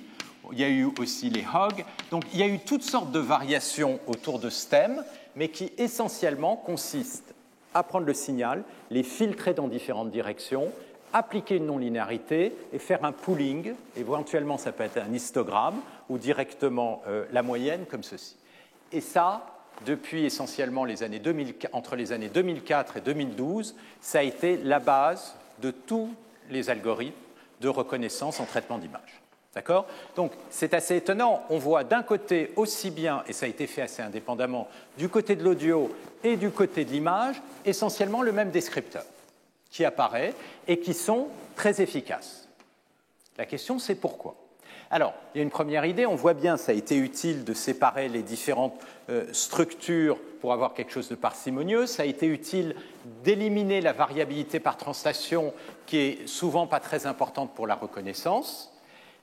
Il y a eu aussi les HOG. Donc, il y a eu toutes sortes de variations autour de ce thème, mais qui essentiellement consistent à prendre le signal, les filtrer dans différentes directions, appliquer une non-linéarité et faire un pooling. Éventuellement, ça peut être un histogramme ou directement la moyenne, comme ceci. Et ça, depuis essentiellement entre les années 2004 et 2012, ça a été la base de tous les algorithmes de reconnaissance en traitement d'image. D'accord ? Donc, c'est assez étonnant. On voit d'un côté aussi bien, et ça a été fait assez indépendamment, du côté de l'audio et du côté de l'image, essentiellement le même descripteur qui apparaît et qui sont très efficaces. La question, c'est pourquoi ? Alors, il y a une première idée. On voit bien, ça a été utile de séparer les différentes structures pour avoir quelque chose de parcimonieux. Ça a été utile d'éliminer la variabilité par translation qui est souvent pas très importante pour la reconnaissance.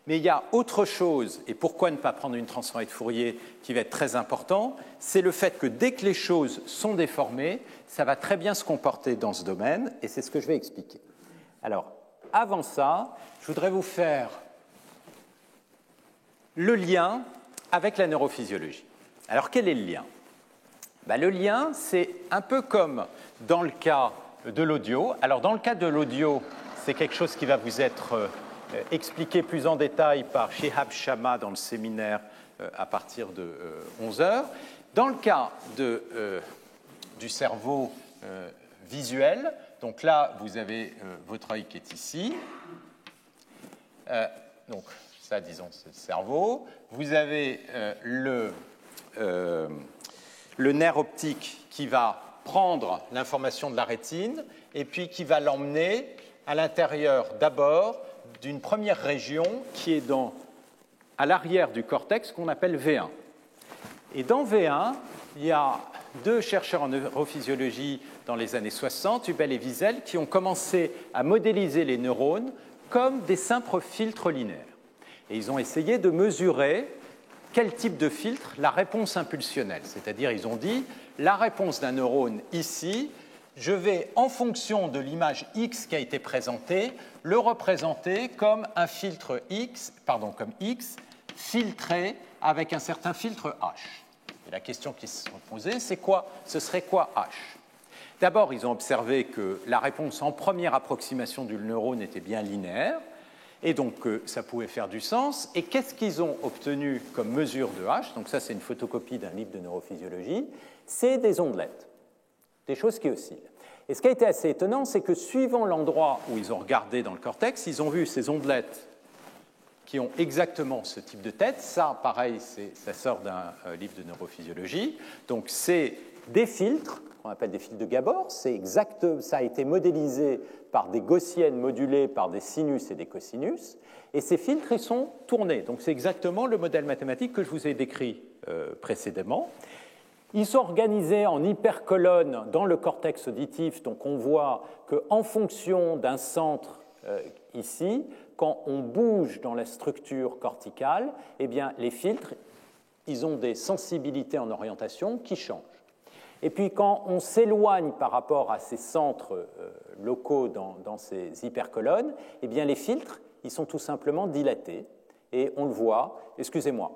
Mais il y a autre chose, et pourquoi ne pas prendre une transformée de Fourier qui va être très important, c'est le fait que dès que les choses sont déformées, ça va très bien se comporter dans ce domaine, et c'est ce que je vais expliquer. Alors, avant ça, je voudrais vous faire le lien avec la neurophysiologie. Alors, quel est le lien ? Le lien, c'est un peu comme dans le cas de l'audio. Alors, dans le cas de l'audio, c'est quelque chose qui va vous être expliqué plus en détail par Shihab Shamma dans le séminaire à partir de 11h. Dans le cas du cerveau visuel, donc là, vous avez votre œil qui est ici. Donc, ça, disons, c'est le cerveau. Vous avez le nerf optique qui va prendre l'information de la rétine et puis qui va l'emmener à l'intérieur d'abord d'une première région qui est à l'arrière du cortex qu'on appelle V1. Et dans V1, il y a deux chercheurs en neurophysiologie dans les années 60, Hubel et Wiesel, qui ont commencé à modéliser les neurones comme des simples filtres linéaires. Et ils ont essayé de mesurer quel type de filtre la réponse impulsionnelle. C'est-à-dire, ils ont dit, la réponse d'un neurone ici, je vais, en fonction de l'image X qui a été présentée, le représenter comme un filtre comme X, filtré avec un certain filtre H. Et la question qui se sont posée, c'est quoi ? Ce serait quoi H ? D'abord, ils ont observé que la réponse en première approximation du neurone était bien linéaire, et donc ça pouvait faire du sens. Et qu'est-ce qu'ils ont obtenu comme mesure de H ? Donc ça, c'est une photocopie d'un livre de neurophysiologie. C'est des ondelettes, des choses qui oscillent. Et ce qui a été assez étonnant, c'est que suivant l'endroit où ils ont regardé dans le cortex, ils ont vu ces ondelettes qui ont exactement ce type de tête. Ça, pareil, ça sort d'un livre de neurophysiologie. Donc, c'est des filtres, qu'on appelle des filtres de Gabor. C'est exact, ça a été modélisé par des gaussiennes modulées par des sinus et des cosinus. Et ces filtres, ils sont tournés. Donc, c'est exactement le modèle mathématique que je vous ai décrit précédemment. Ils sont organisés en hypercolonnes dans le cortex auditif. Donc, on voit qu'en fonction d'un centre ici, quand on bouge dans la structure corticale, eh bien, les filtres, ils ont des sensibilités en orientation qui changent. Et puis, quand on s'éloigne par rapport à ces centres locaux dans ces hypercolonnes, eh bien, les filtres, ils sont tout simplement dilatés. Et on le voit,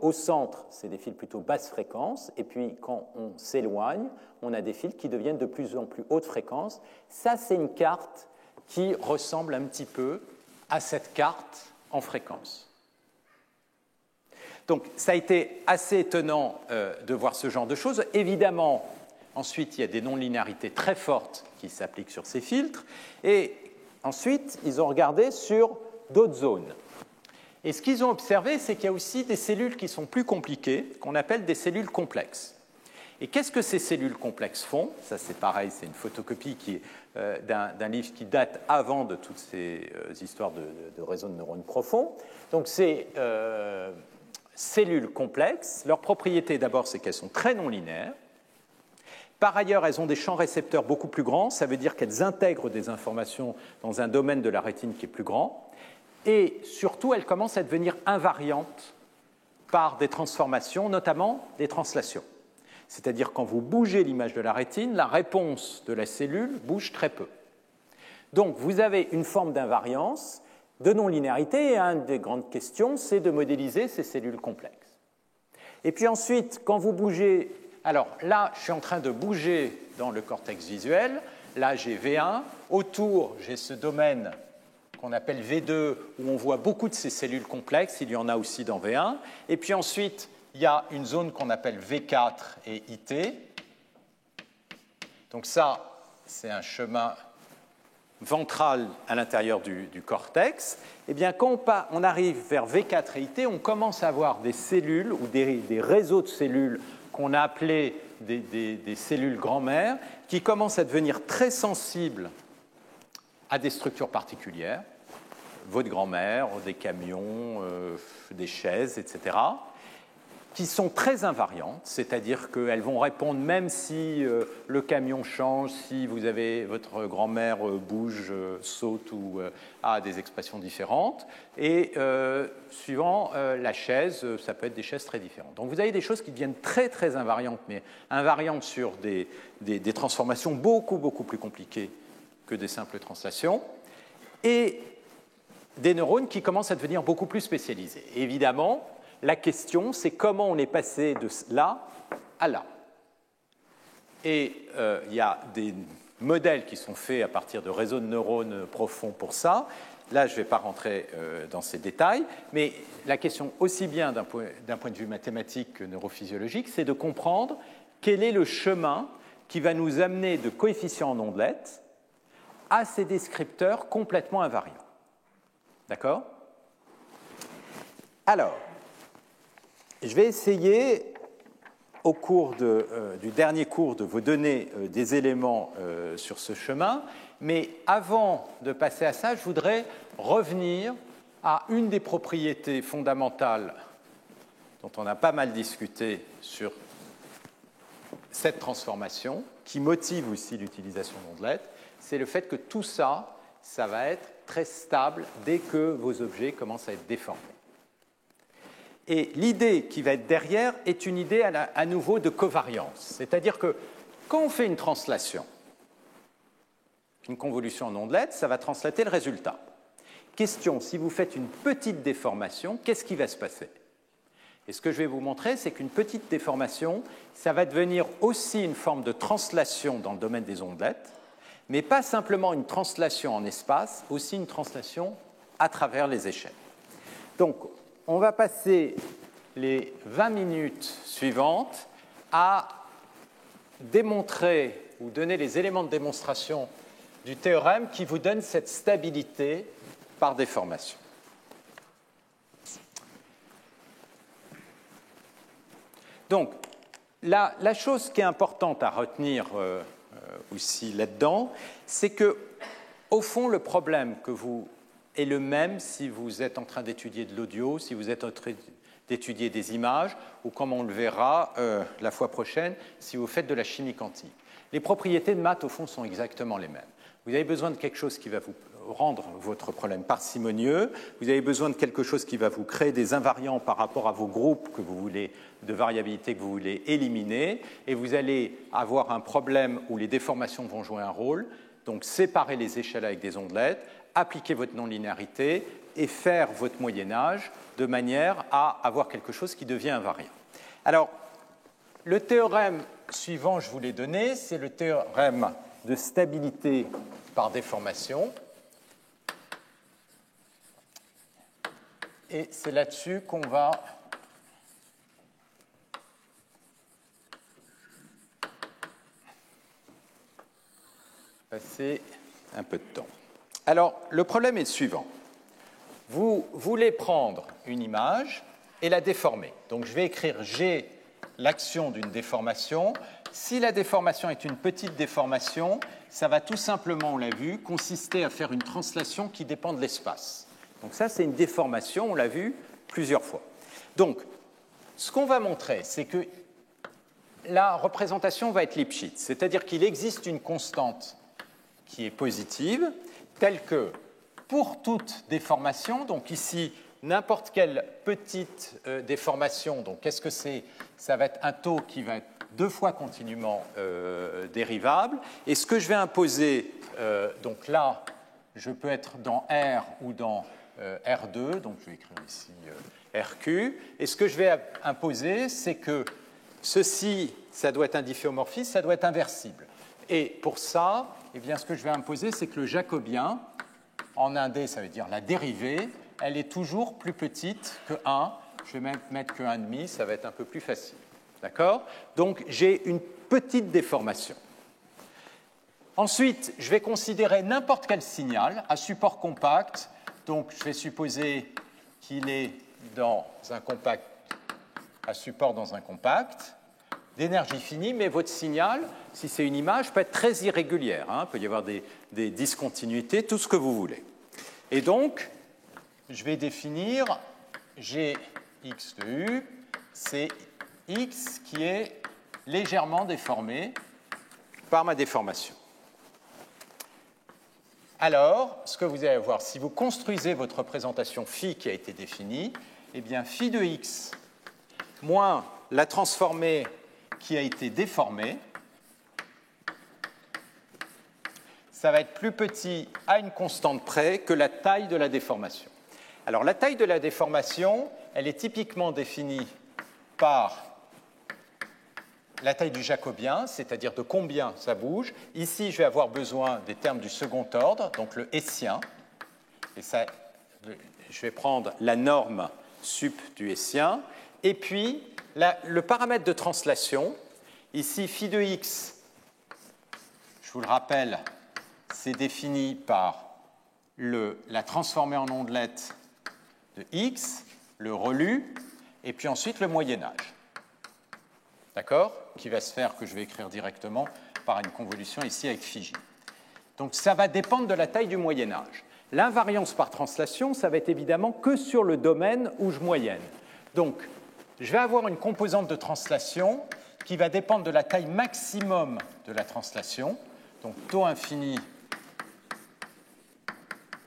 au centre, c'est des fils plutôt basse fréquence, et puis quand on s'éloigne, on a des fils qui deviennent de plus en plus haute fréquence. Ça, c'est une carte qui ressemble un petit peu à cette carte en fréquence. Donc, ça a été assez étonnant de voir ce genre de choses. Évidemment, ensuite, il y a des non-linéarités très fortes qui s'appliquent sur ces filtres. Et ensuite, ils ont regardé sur d'autres zones. Et ce qu'ils ont observé, c'est qu'il y a aussi des cellules qui sont plus compliquées, qu'on appelle des cellules complexes. Et qu'est-ce que ces cellules complexes font ? Ça, c'est pareil, c'est une photocopie d'un livre qui date avant de toutes ces histoires de réseaux de neurones profonds. Donc, c'est cellules complexes. Leur propriété, d'abord, c'est qu'elles sont très non linéaires. Par ailleurs, elles ont des champs récepteurs beaucoup plus grands. Ça veut dire qu'elles intègrent des informations dans un domaine de la rétine qui est plus grand. Et surtout, elles commencent à devenir invariantes par des transformations, notamment des translations. C'est-à-dire quand vous bougez l'image de la rétine, la réponse de la cellule bouge très peu. Donc, vous avez une forme d'invariance, de non-linéarité, et une des grandes questions, c'est de modéliser ces cellules complexes. Et puis ensuite, quand vous bougez... Alors là, je suis en train de bouger dans le cortex visuel. Là, j'ai V1. Autour, j'ai ce domaine qu'on appelle V2, où on voit beaucoup de ces cellules complexes. Il y en a aussi dans V1. Et puis ensuite, il y a une zone qu'on appelle V4 et IT. Donc ça, c'est un chemin ventral à l'intérieur du cortex. Eh bien, quand on arrive vers V4 et IT, on commence à avoir des cellules ou des réseaux de cellules qu'on a appelés des cellules grand-mères, qui commencent à devenir très sensibles à des structures particulières, votre grand-mère, des camions, des chaises, etc., qui sont très invariantes, c'est-à-dire qu'elles vont répondre même si le camion change, si vous avez votre grand-mère bouge, saute ou a des expressions différentes. Et suivant la chaise, ça peut être des chaises très différentes. Donc vous avez des choses qui deviennent très très invariantes, mais invariantes sur des transformations beaucoup beaucoup plus compliquées que des simples translations, et des neurones qui commencent à devenir beaucoup plus spécialisés. Et évidemment, la question, c'est comment on est passé de là à là. Et il y a des modèles qui sont faits à partir de réseaux de neurones profonds pour ça. Là, je ne vais pas rentrer dans ces détails, mais la question, aussi bien d'un point de vue mathématique que neurophysiologique, c'est de comprendre quel est le chemin qui va nous amener de coefficients en ondelettes à ces descripteurs complètement invariants. D'accord ? Alors, je vais essayer, au cours du dernier cours, de vous donner des éléments sur ce chemin, mais avant de passer à ça, je voudrais revenir à une des propriétés fondamentales dont on a pas mal discuté sur cette transformation, qui motive aussi l'utilisation d'ondelettes, c'est le fait que tout ça, ça va être très stable dès que vos objets commencent à être déformés. Et l'idée qui va être derrière est une idée à nouveau de covariance. C'est-à-dire que quand on fait une translation, une convolution en ondelettes, ça va translater le résultat. Question, si vous faites une petite déformation, qu'est-ce qui va se passer ? Et ce que je vais vous montrer, c'est qu'une petite déformation, ça va devenir aussi une forme de translation dans le domaine des ondelettes, mais pas simplement une translation en espace, aussi une translation à travers les échelles. Donc, on va passer les 20 minutes suivantes à démontrer ou donner les éléments de démonstration du théorème qui vous donne cette stabilité par déformation. Donc, la chose qui est importante à retenir aussi là-dedans, c'est que, au fond, le problème que vous est le même si vous êtes en train d'étudier de l'audio, si vous êtes en train d'étudier des images, ou comme on le verra la fois prochaine, si vous faites de la chimie quantique. Les propriétés de maths, au fond, sont exactement les mêmes. Vous avez besoin de quelque chose qui va vous rendre votre problème parcimonieux, vous avez besoin de quelque chose qui va vous créer des invariants par rapport à vos groupes que vous voulez, de variabilité que vous voulez éliminer, et vous allez avoir un problème où les déformations vont jouer un rôle, donc séparer les échelles avec des ondelettes, appliquer votre non-linéarité et faire votre Moyen-Âge de manière à avoir quelque chose qui devient invariant. Alors, le théorème suivant, je vous l'ai donné, c'est le théorème de stabilité par déformation. Et c'est là-dessus qu'on va passer un peu de temps. Alors, le problème est le suivant. Vous voulez prendre une image et la déformer. Donc, je vais écrire G, l'action d'une déformation. Si la déformation est une petite déformation, ça va tout simplement, on l'a vu, consister à faire une translation qui dépend de l'espace. Donc ça, c'est une déformation, on l'a vu plusieurs fois. Donc, ce qu'on va montrer, c'est que la représentation va être Lipschitz, c'est-à-dire qu'il existe une constante qui est positive, telle que pour toute déformation, donc ici, n'importe quelle petite déformation, donc qu'est-ce que c'est? Ça va être un taux qui va être 2 fois continuellement dérivable. Et ce que je vais imposer, donc là, je peux être dans R ou dans R2, donc je vais écrire ici RQ. Et ce que je vais imposer, c'est que ceci, ça doit être un difféomorphisme, ça doit être inversible. Et pour ça, eh bien, ce que je vais imposer, c'est que le jacobien, en 1D, ça veut dire la dérivée, elle est toujours plus petite que 1. Je vais même mettre que 1,5, ça va être un peu plus facile. D'accord? Donc, j'ai une petite déformation. Ensuite, je vais considérer n'importe quel signal à support compact. Donc, je vais supposer qu'il est dans un compact, à support dans un compact, d'énergie finie, mais votre signal, si c'est une image, peut être très irrégulière. Il peut y avoir des discontinuités, tout ce que vous voulez. Et donc, je vais définir Gx de U, c'est X qui est légèrement déformé par ma déformation. Alors, ce que vous allez voir, si vous construisez votre représentation phi qui a été définie, eh bien, phi de x moins la transformée qui a été déformée, ça va être plus petit à une constante près que la taille de la déformation. Alors, la taille de la déformation, elle est typiquement définie par la taille du jacobien, c'est-à-dire de combien ça bouge. Ici, je vais avoir besoin des termes du second ordre, donc le hessien. Et ça, je vais prendre la norme sup du hessien. Et puis, le paramètre de translation, ici, phi de x, je vous le rappelle, c'est défini par la transformée en ondelette de x, le relu, et puis ensuite le moyen-âge. D'accord? Qui va se faire, que je vais écrire directement, par une convolution ici avec phi j. Donc ça va dépendre de la taille du moyen-âge. L'invariance par translation, ça va être évidemment que sur le domaine où je moyenne. Donc, je vais avoir une composante de translation qui va dépendre de la taille maximum de la translation. Donc, taux infini,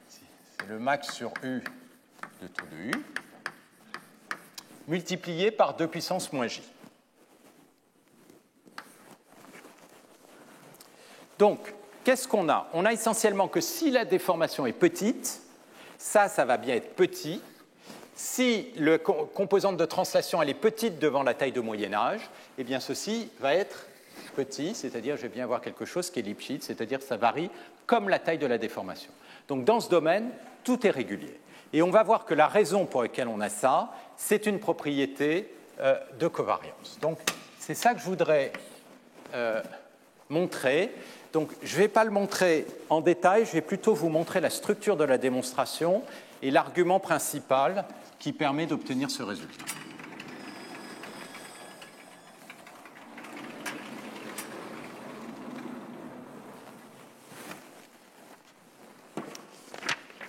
c'est le max sur U de taux de U, multiplié par 2 puissance moins J. Donc, qu'est-ce qu'on a? On a essentiellement que si la déformation est petite, ça va bien être petit. Si la composante de translation elle est petite devant la taille de moyen-âge, eh bien ceci va être petit, c'est-à-dire je vais bien avoir quelque chose qui est Lipschitz, c'est-à-dire que ça varie comme la taille de la déformation. Donc dans ce domaine, tout est régulier. Et on va voir que la raison pour laquelle on a ça, c'est une propriété de covariance. Donc c'est ça que je voudrais montrer. Donc, je ne vais pas le montrer en détail, je vais plutôt vous montrer la structure de la démonstration et l'argument principal qui permet d'obtenir ce résultat.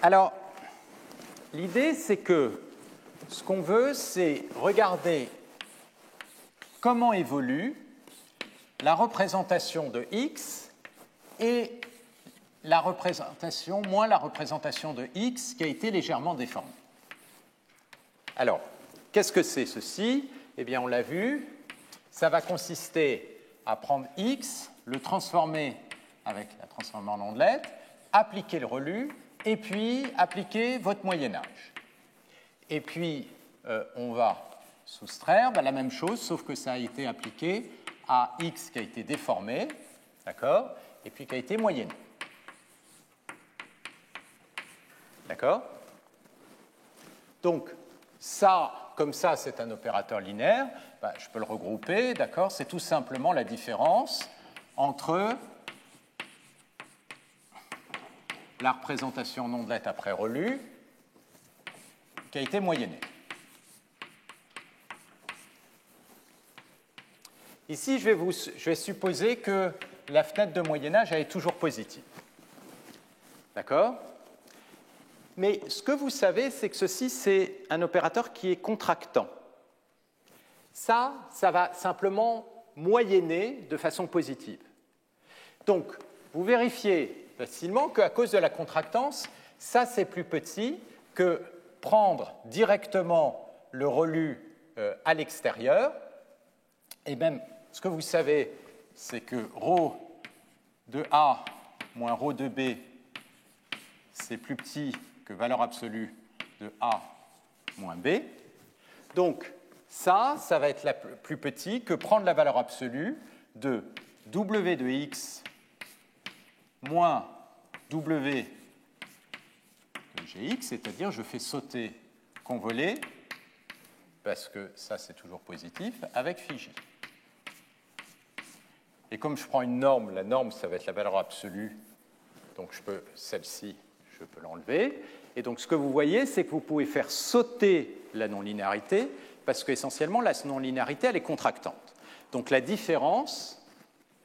Alors, l'idée, c'est que ce qu'on veut, c'est regarder comment évolue la représentation de x et la représentation moins la représentation de x qui a été légèrement déformée. Alors, qu'est-ce que c'est ceci? Eh bien, on l'a vu, ça va consister à prendre x, le transformer avec la transformée en ondelette, appliquer le relu, et puis appliquer votre moyen-âge. Et puis, on va soustraire la même chose, sauf que ça a été appliqué à x qui a été déformé, d'accord, et puis qui a été moyenné. D'accord? Donc, ça, comme ça, c'est un opérateur linéaire, je peux le regrouper, d'accord, c'est tout simplement la différence entre la représentation en ondelette après relu qui a été moyennée. Ici, je vais supposer que la fenêtre de moyen-âge est toujours positive. D'accord? Mais ce que vous savez, c'est que ceci, c'est un opérateur qui est contractant. Ça va simplement moyenner de façon positive. Donc, vous vérifiez facilement qu'à cause de la contractance, ça c'est plus petit que prendre directement le ReLU à l'extérieur. Et même, ce que vous savez, c'est que ρ de A moins ρ de B, c'est plus petit que valeur absolue de A moins B. Donc, ça va être plus petit que prendre la valeur absolue de W de X moins W de Gx, c'est-à-dire je fais sauter convolé, parce que ça c'est toujours positif, avec phi j. Et comme je prends une norme, la norme ça va être la valeur absolue, donc celle-ci, je peux l'enlever. Et donc ce que vous voyez, c'est que vous pouvez faire sauter la non-linéarité, parce qu'essentiellement la non-linéarité elle est contractante. Donc la différence,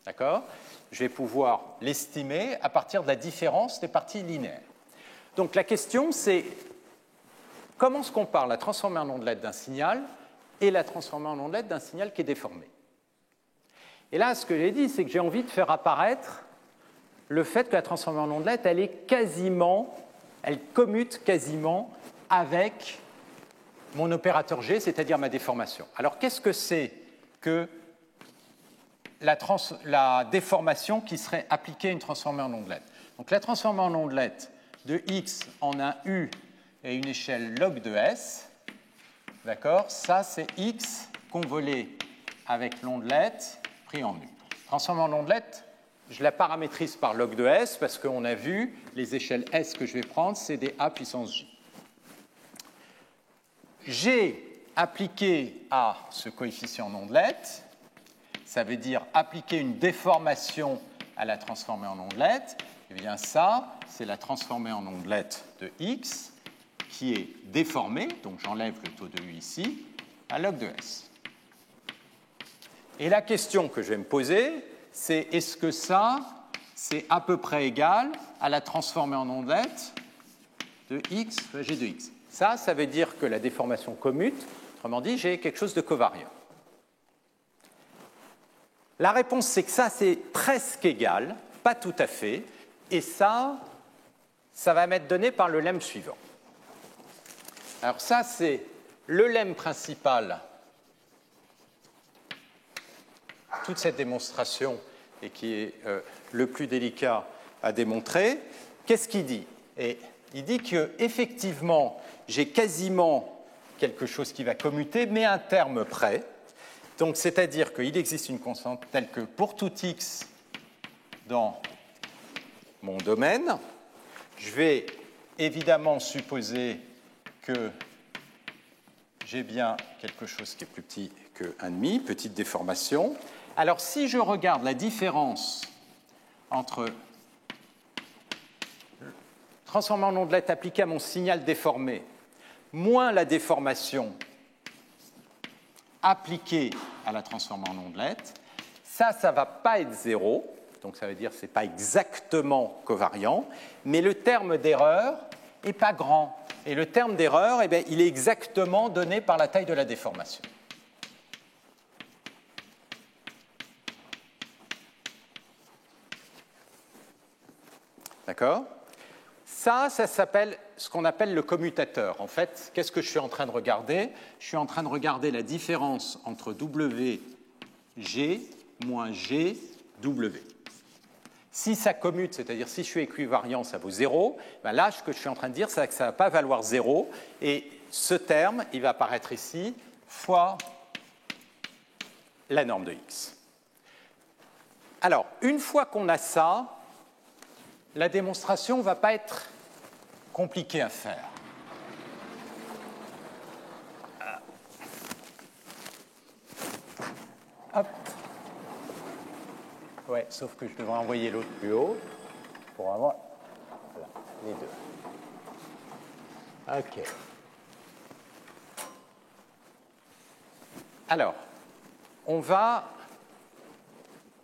d'accord, je vais pouvoir l'estimer à partir de la différence des parties linéaires. Donc la question c'est comment se compare la transformée en ondelette d'un signal et la transformée en ondelette d'un signal qui est déformé. Et là, ce que j'ai dit, c'est que j'ai envie de faire apparaître le fait que la transformée en ondelette, elle commute quasiment avec mon opérateur G, c'est-à-dire ma déformation. Alors, qu'est-ce que c'est que la déformation qui serait appliquée à une transformée en ondelette? Donc, la transformée en ondelette de X en un U et une échelle log de S, d'accord? Ça, c'est X convolé avec l'ondelette pris en U. Transformée en ondelette, je la paramétrise par log de S parce qu'on a vu les échelles S que je vais prendre, c'est des A puissance J. G appliqué à ce coefficient en ondelette, ça veut dire appliquer une déformation à la transformée en ondelette. Eh bien ça, c'est la transformée en ondelette de X qui est déformée, donc j'enlève le taux de U ici, à log de S. Et la question que je vais me poser, c'est est-ce que ça, c'est à peu près égal à la transformée en ondelette de X fois G de X? Ça veut dire que la déformation commute, autrement dit, j'ai quelque chose de covariant. La réponse, c'est que ça, c'est presque égal, pas tout à fait, et ça va m'être donné par le lemme suivant. Alors ça, c'est le lemme principal, toute cette démonstration, et qui est le plus délicat à démontrer. Qu'est-ce qu'il dit? Et il dit qu'effectivement, j'ai quasiment quelque chose qui va commuter, mais à un terme près. Donc, c'est-à-dire qu'il existe une constante telle que pour tout x dans mon domaine, je vais évidemment supposer que j'ai bien quelque chose qui est plus petit que 1,5, petite déformation. Alors, si je regarde la différence entre transformée en ondelette appliquée à mon signal déformé, moins la déformation appliquée à la transformée en ondelette, ça ne va pas être 0, donc ça veut dire que ce n'est pas exactement covariant, mais le terme d'erreur n'est pas grand. Et le terme d'erreur, eh bien, il est exactement donné par la taille de la déformation. D'accord? Ça s'appelle ce qu'on appelle le commutateur. En fait, qu'est-ce que je suis en train de regarder? Je suis en train de regarder la différence entre WG moins GW. Si ça commute, c'est-à-dire si je suis équivariant, ça vaut 0, ben là, ce que je suis en train de dire, c'est que ça ne va pas valoir 0. Et ce terme, il va apparaître ici, fois la norme de x. Alors, une fois qu'on a ça, la démonstration ne va pas être compliquée à faire. Hop. Ouais, sauf que je devrais envoyer l'autre plus haut pour avoir voilà, les deux. OK. Alors, on va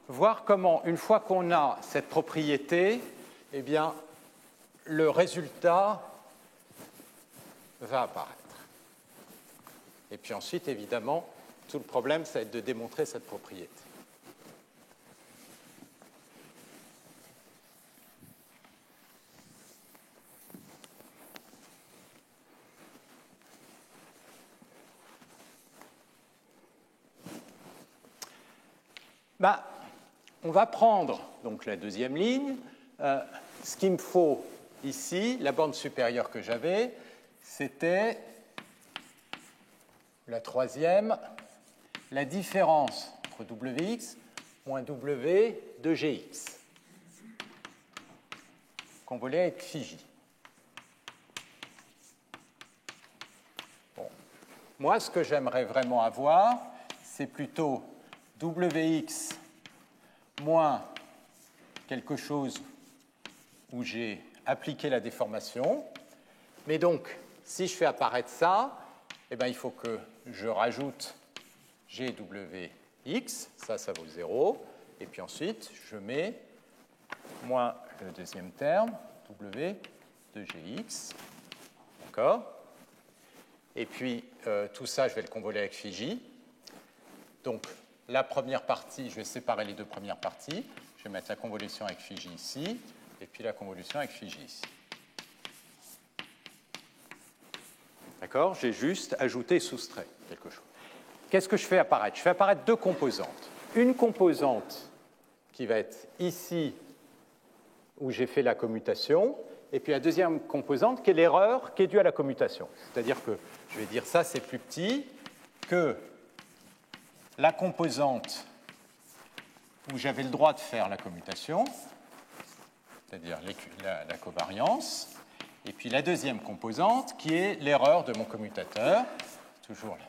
voir comment, une fois qu'on a cette propriété, eh bien, le résultat va apparaître. Et puis ensuite, évidemment, Tout le problème, ça va être de démontrer cette propriété. On va prendre donc la deuxième ligne. Ce qu'il me faut ici, la borne supérieure que j'avais, c'était la troisième, la différence entre Wx moins W de Gx, convolé avec phi j. Bon. Moi, ce que j'aimerais vraiment avoir, c'est plutôt Wx moins quelque chose où j'ai appliqué la déformation. Mais donc, si je fais apparaître ça, eh bien, il faut que je rajoute GWX, ça vaut 0, et puis ensuite, je mets moins le deuxième terme, W de Gx, d'accord? Et puis, tout ça, je vais le convoler avec phi j. Donc, la première partie, je vais séparer les deux premières parties. Je vais mettre la convolution avec phi j ici, et puis la convolution avec phi j ici. D'accord? J'ai juste ajouté et soustrait quelque chose. Qu'est-ce que je fais apparaître? Je fais apparaître deux composantes. Une composante qui va être ici, où j'ai fait la commutation, et puis la deuxième composante qui est l'erreur qui est due à la commutation. C'est-à-dire que je vais dire ça, c'est plus petit que la composante où j'avais le droit de faire la commutation, c'est-à-dire la covariance, et puis la deuxième composante qui est l'erreur de mon commutateur, toujours là.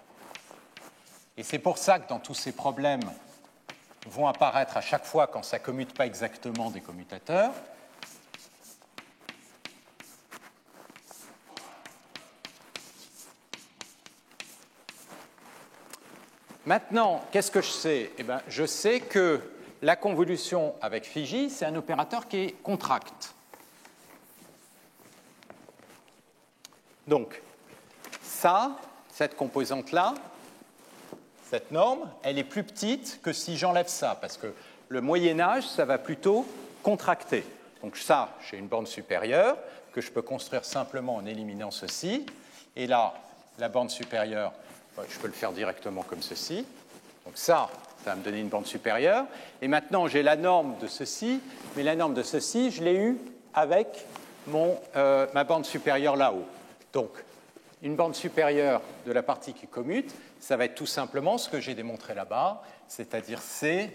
Et c'est pour ça que dans tous ces problèmes vont apparaître à chaque fois quand ça ne commute pas exactement des commutateurs. Maintenant, qu'est-ce que je sais? Eh bien, je sais que la convolution avec phi j, c'est un opérateur qui est contract. Donc, cette composante-là, cette norme, elle est plus petite que si j'enlève ça, parce que le Moyen-Âge, ça va plutôt contracter. Donc ça, j'ai une borne supérieure que je peux construire simplement en éliminant ceci. Et là, la borne supérieure, je peux le faire directement comme ceci. Donc ça va me donner une borne supérieure. Et maintenant, j'ai la norme de ceci, mais la norme de ceci, je l'ai eue avec ma borne supérieure là-haut. Donc, une borne supérieure de la partie qui commute, ça va être tout simplement ce que j'ai démontré là-bas, c'est-à-dire C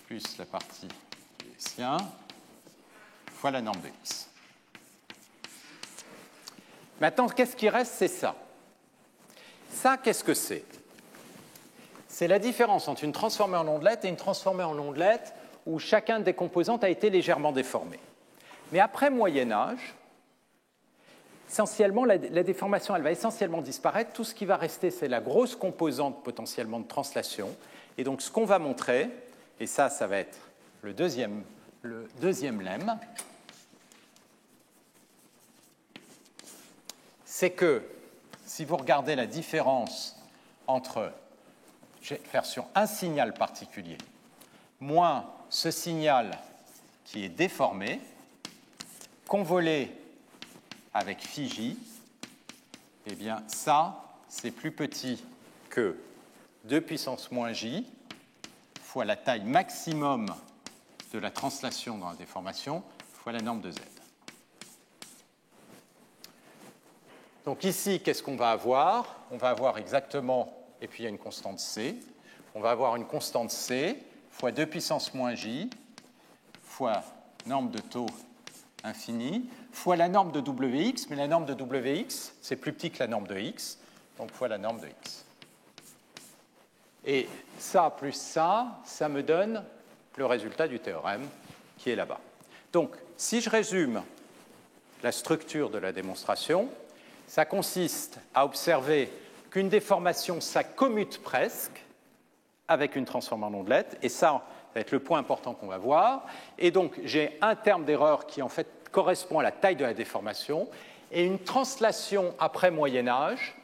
plus la partie du Hessien fois la norme de X. Maintenant, qu'est-ce qui reste? C'est ça. Ça, qu'est-ce que c'est? C'est la différence entre une transformée en ondelette et une transformée en ondelette où chacun des composantes a été légèrement déformé. Mais après Moyen-Âge, essentiellement, la déformation, elle va essentiellement disparaître. Tout ce qui va rester, c'est la grosse composante potentiellement de translation. Et donc, ce qu'on va montrer, et ça va être le deuxième lemme, c'est que si vous regardez la différence entre, je vais faire sur un signal particulier, moins ce signal qui est déformé, convolé avec phi j, eh bien ça, c'est plus petit que 2 puissance moins j fois la taille maximum de la translation dans la déformation fois la norme de z. Donc ici, qu'est-ce qu'on va avoir? On va avoir exactement, et puis il y a une constante c, on va avoir une constante c fois 2 puissance moins j fois norme de taux infini fois la norme de Wx, mais la norme de Wx, c'est plus petit que la norme de x, donc fois la norme de x. Et ça plus ça me donne le résultat du théorème qui est là-bas. Donc, si je résume la structure de la démonstration, ça consiste à observer qu'une déformation, ça commute presque avec une transformée en ondelette, et ça va être le point important qu'on va voir. Et donc, j'ai un terme d'erreur qui, en fait, correspond à la taille de la déformation, Et une translation après Moyen-Âge,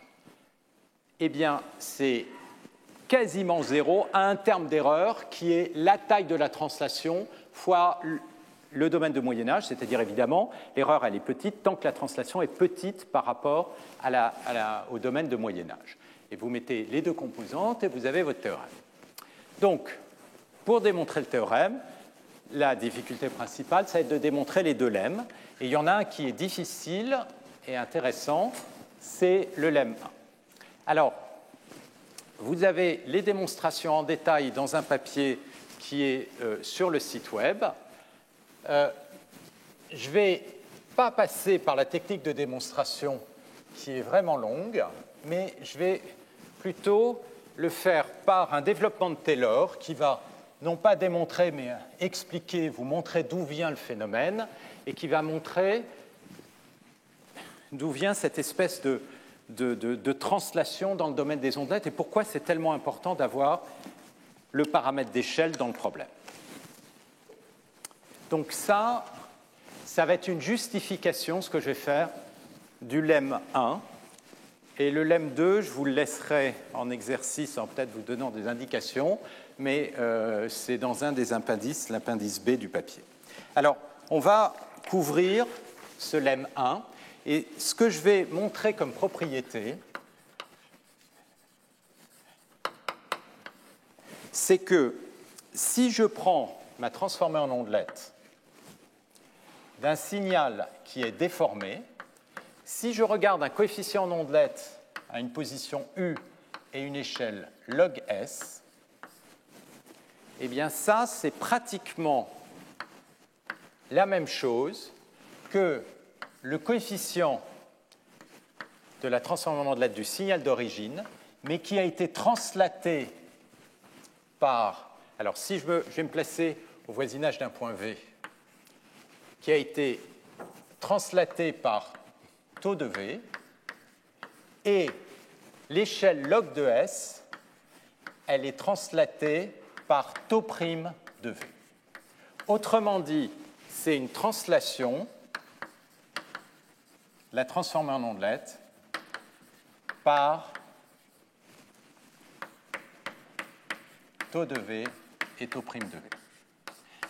eh bien, c'est quasiment zéro à un terme d'erreur qui est la taille de la translation fois le domaine de Moyen-Âge, c'est-à-dire évidemment, l'erreur elle est petite tant que la translation est petite par rapport au domaine de Moyen-Âge. Et vous mettez les deux composantes et vous avez votre théorème. Donc, pour démontrer le théorème, la difficulté principale, ça va être de démontrer les deux lemmes. Et il y en a un qui est difficile et intéressant, c'est le lemme 1. Alors, vous avez les démonstrations en détail dans un papier qui est sur le site web. Je ne vais pas passer par la technique de démonstration qui est vraiment longue, mais je vais plutôt le faire par un développement de Taylor qui va non pas démontrer, mais expliquer, vous montrer d'où vient le phénomène et qui va montrer d'où vient cette espèce de translation dans le domaine des ondelettes et pourquoi c'est tellement important d'avoir le paramètre d'échelle dans le problème. Donc ça va être une justification, ce que je vais faire, du lemme 1. Et le lemme 2, je vous le laisserai en exercice en peut-être vous donnant des indications, mais c'est dans un des appendices, l'appendice B du papier. Alors, on va couvrir ce lemme 1. Et ce que je vais montrer comme propriété, c'est que si je prends ma transformée en ondelette d'un signal qui est déformé, si je regarde un coefficient en ondelette à une position U et une échelle log S, eh bien ça, c'est pratiquement la même chose que le coefficient de la transformée en ondelette du signal d'origine, mais qui a été translaté par... Alors, si je vais me placer au voisinage d'un point V, qui a été translaté par taux de V, et l'échelle log de S, elle est translatée par taux prime de V. Autrement dit, c'est une translation, la transformée en ondelette, par taux de V et taux prime de V.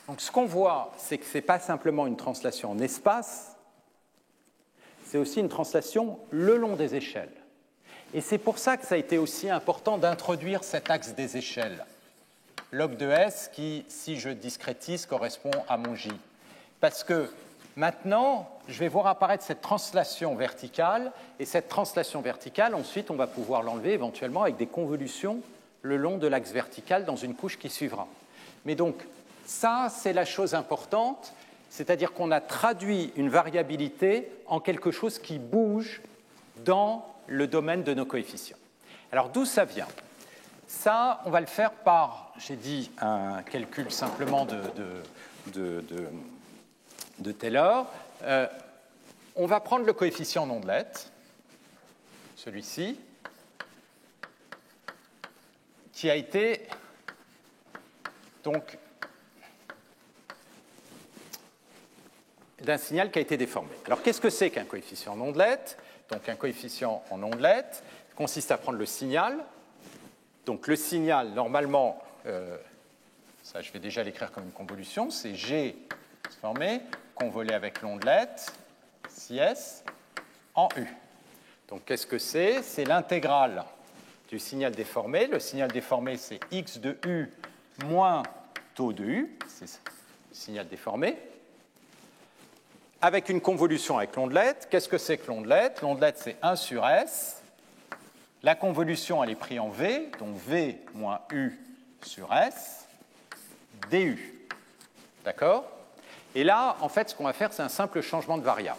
Donc ce qu'on voit, c'est que ce n'est pas simplement une translation en espace, c'est aussi une translation le long des échelles. Et c'est pour ça que ça a été aussi important d'introduire cet axe des échelles. Log de S qui, si je discrétise, correspond à mon J. Parce que maintenant, je vais voir apparaître cette translation verticale, et cette translation verticale, ensuite, on va pouvoir l'enlever éventuellement avec des convolutions le long de l'axe vertical dans une couche qui suivra. Mais donc, ça, c'est la chose importante, c'est-à-dire qu'on a traduit une variabilité en quelque chose qui bouge dans le domaine de nos coefficients. Alors, d'où ça vient? Ça, on va le faire par, j'ai dit, un calcul simplement de Taylor. On va prendre le coefficient en ondelette, celui-ci, qui a été donc d'un signal qui a été déformé. Alors, qu'est-ce que c'est qu'un coefficient en ondelette? Donc, un coefficient en ondelette consiste à prendre le signal. Donc, le signal, normalement, ça, je vais déjà l'écrire comme une convolution, c'est G transformé, convolé avec l'ondelette, si S, en U. Donc, qu'est-ce que c'est? C'est l'intégrale du signal déformé. Le signal déformé, c'est X de U moins taux de U, c'est le signal déformé, avec une convolution avec l'ondelette. Qu'est-ce que c'est que l'ondelette? L'ondelette, c'est 1 sur S. La convolution, elle est prise en V, donc V moins U sur S, du. D'accord? Et là, en fait, ce qu'on va faire, c'est un simple changement de variable.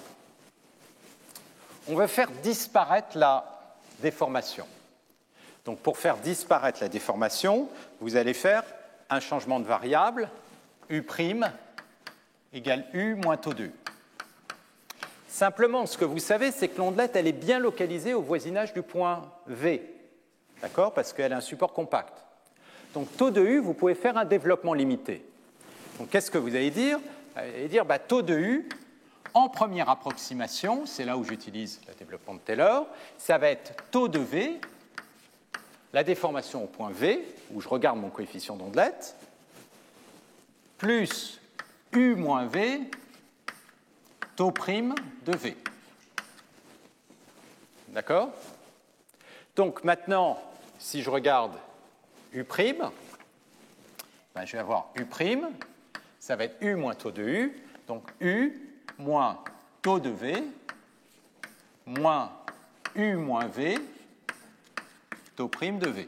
On va faire disparaître la déformation. Donc, pour faire disparaître la déformation, vous allez faire un changement de variable, U' égale U moins taux de U. Simplement, ce que vous savez, c'est que l'ondelette, elle est bien localisée au voisinage du point V, d'accord? Parce qu'elle a un support compact. Donc, taux de U, vous pouvez faire un développement limité. Donc, qu'est-ce que vous allez dire? Vous allez dire, taux de U, en première approximation, c'est là où j'utilise le développement de Taylor, ça va être taux de V, la déformation au point V, où je regarde mon coefficient d'ondelette, plus U moins V, taux prime de V. D'accord? Donc maintenant, si je regarde U', ben, je vais avoir U', ça va être U moins taux de U, donc U moins taux de V, moins U moins V, taux prime de V.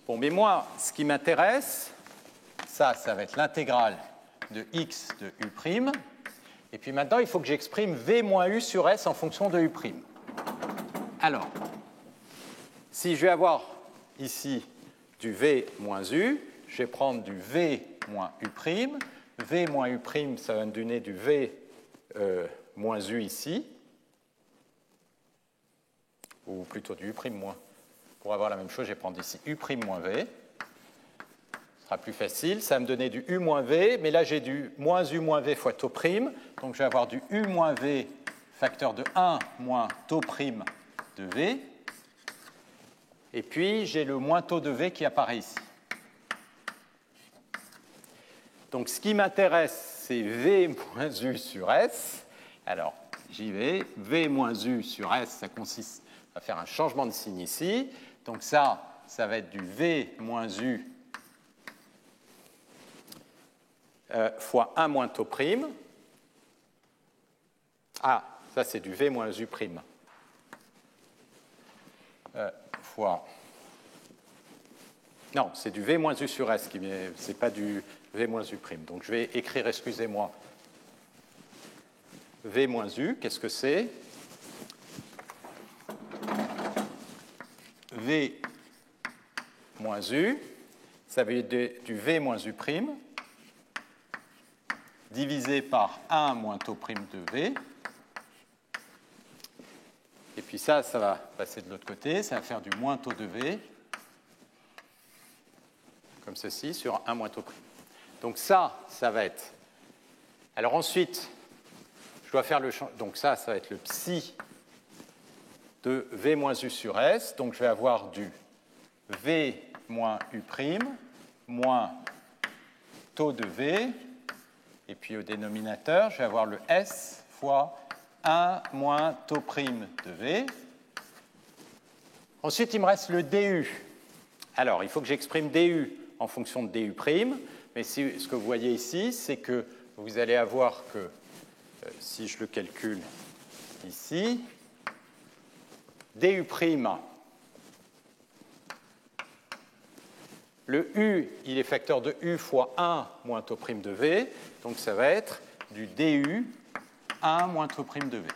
Bon, mais moi, ce qui m'intéresse, ça va être l'intégrale de x de U'. Et puis maintenant, il faut que j'exprime V moins U sur S en fonction de U'. Alors, si je vais avoir ici du V moins U, je vais prendre du V moins U'. V moins U', ça va me donner du V moins U ici, ou plutôt du U' moins. Pour avoir la même chose, je vais prendre ici U' moins V. Ce sera plus facile. Ça va me donner du U moins V, mais là j'ai du moins U moins V fois taux prime. Donc je vais avoir du U moins V facteur de 1 moins taux prime de V. Et puis j'ai le moins taux de V qui apparaît ici. Donc ce qui m'intéresse, c'est V moins U sur S. Alors j'y vais. V moins U sur S, ça consiste à faire un changement de signe ici. Donc ça va être du V moins U fois 1 moins taux prime. Ah, ça c'est du V moins U prime. Fois... Non, c'est du V moins U sur S, ce n'est pas du V moins U prime. Donc je vais écrire, excusez-moi, V moins U, qu'est-ce que c'est? V moins U, ça veut dire du V moins U prime, divisé par 1 moins taux prime de V. Et puis ça va passer de l'autre côté, ça va faire du moins taux de V, comme ceci, sur 1 moins taux prime. Donc ça va être... Alors ensuite, je dois faire le changement. Donc ça va être le psi de V moins U sur S. Donc je vais avoir du V moins U' moins taux de V. Et puis au dénominateur, je vais avoir le S fois 1 moins taux prime de V. Ensuite, il me reste le DU. Alors, il faut que j'exprime DU en fonction de DU'. Mais ce que vous voyez ici, c'est que vous allez avoir que, si je le calcule ici, DU', le U, il est facteur de U fois 1 moins taux prime de V, donc ça va être du DU 1 moins taux prime de V.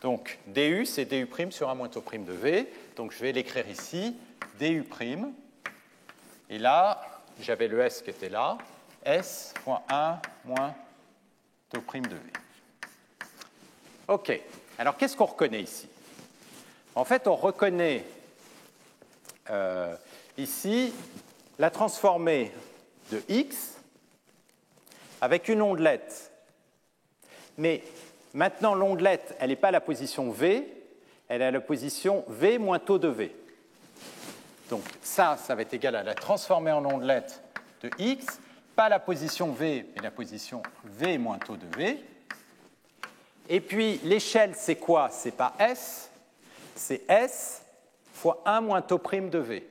Donc DU, c'est DU' sur 1 moins taux prime de V, donc je vais l'écrire ici, DU', et là, j'avais le S qui était là, S fois 1 moins taux prime de V. OK, alors qu'est-ce qu'on reconnaît ici? En fait, on reconnaît ici la transformée de X avec une ondelette. Mais maintenant, l'ondelette, elle n'est pas à la position V, elle est à la position V moins taux de V. Donc ça va être égal à la transformée en ondelette de X, pas la position V, mais la position V moins taux de V. Et puis l'échelle, c'est quoi? C'est pas S, c'est S fois 1 moins taux prime de V.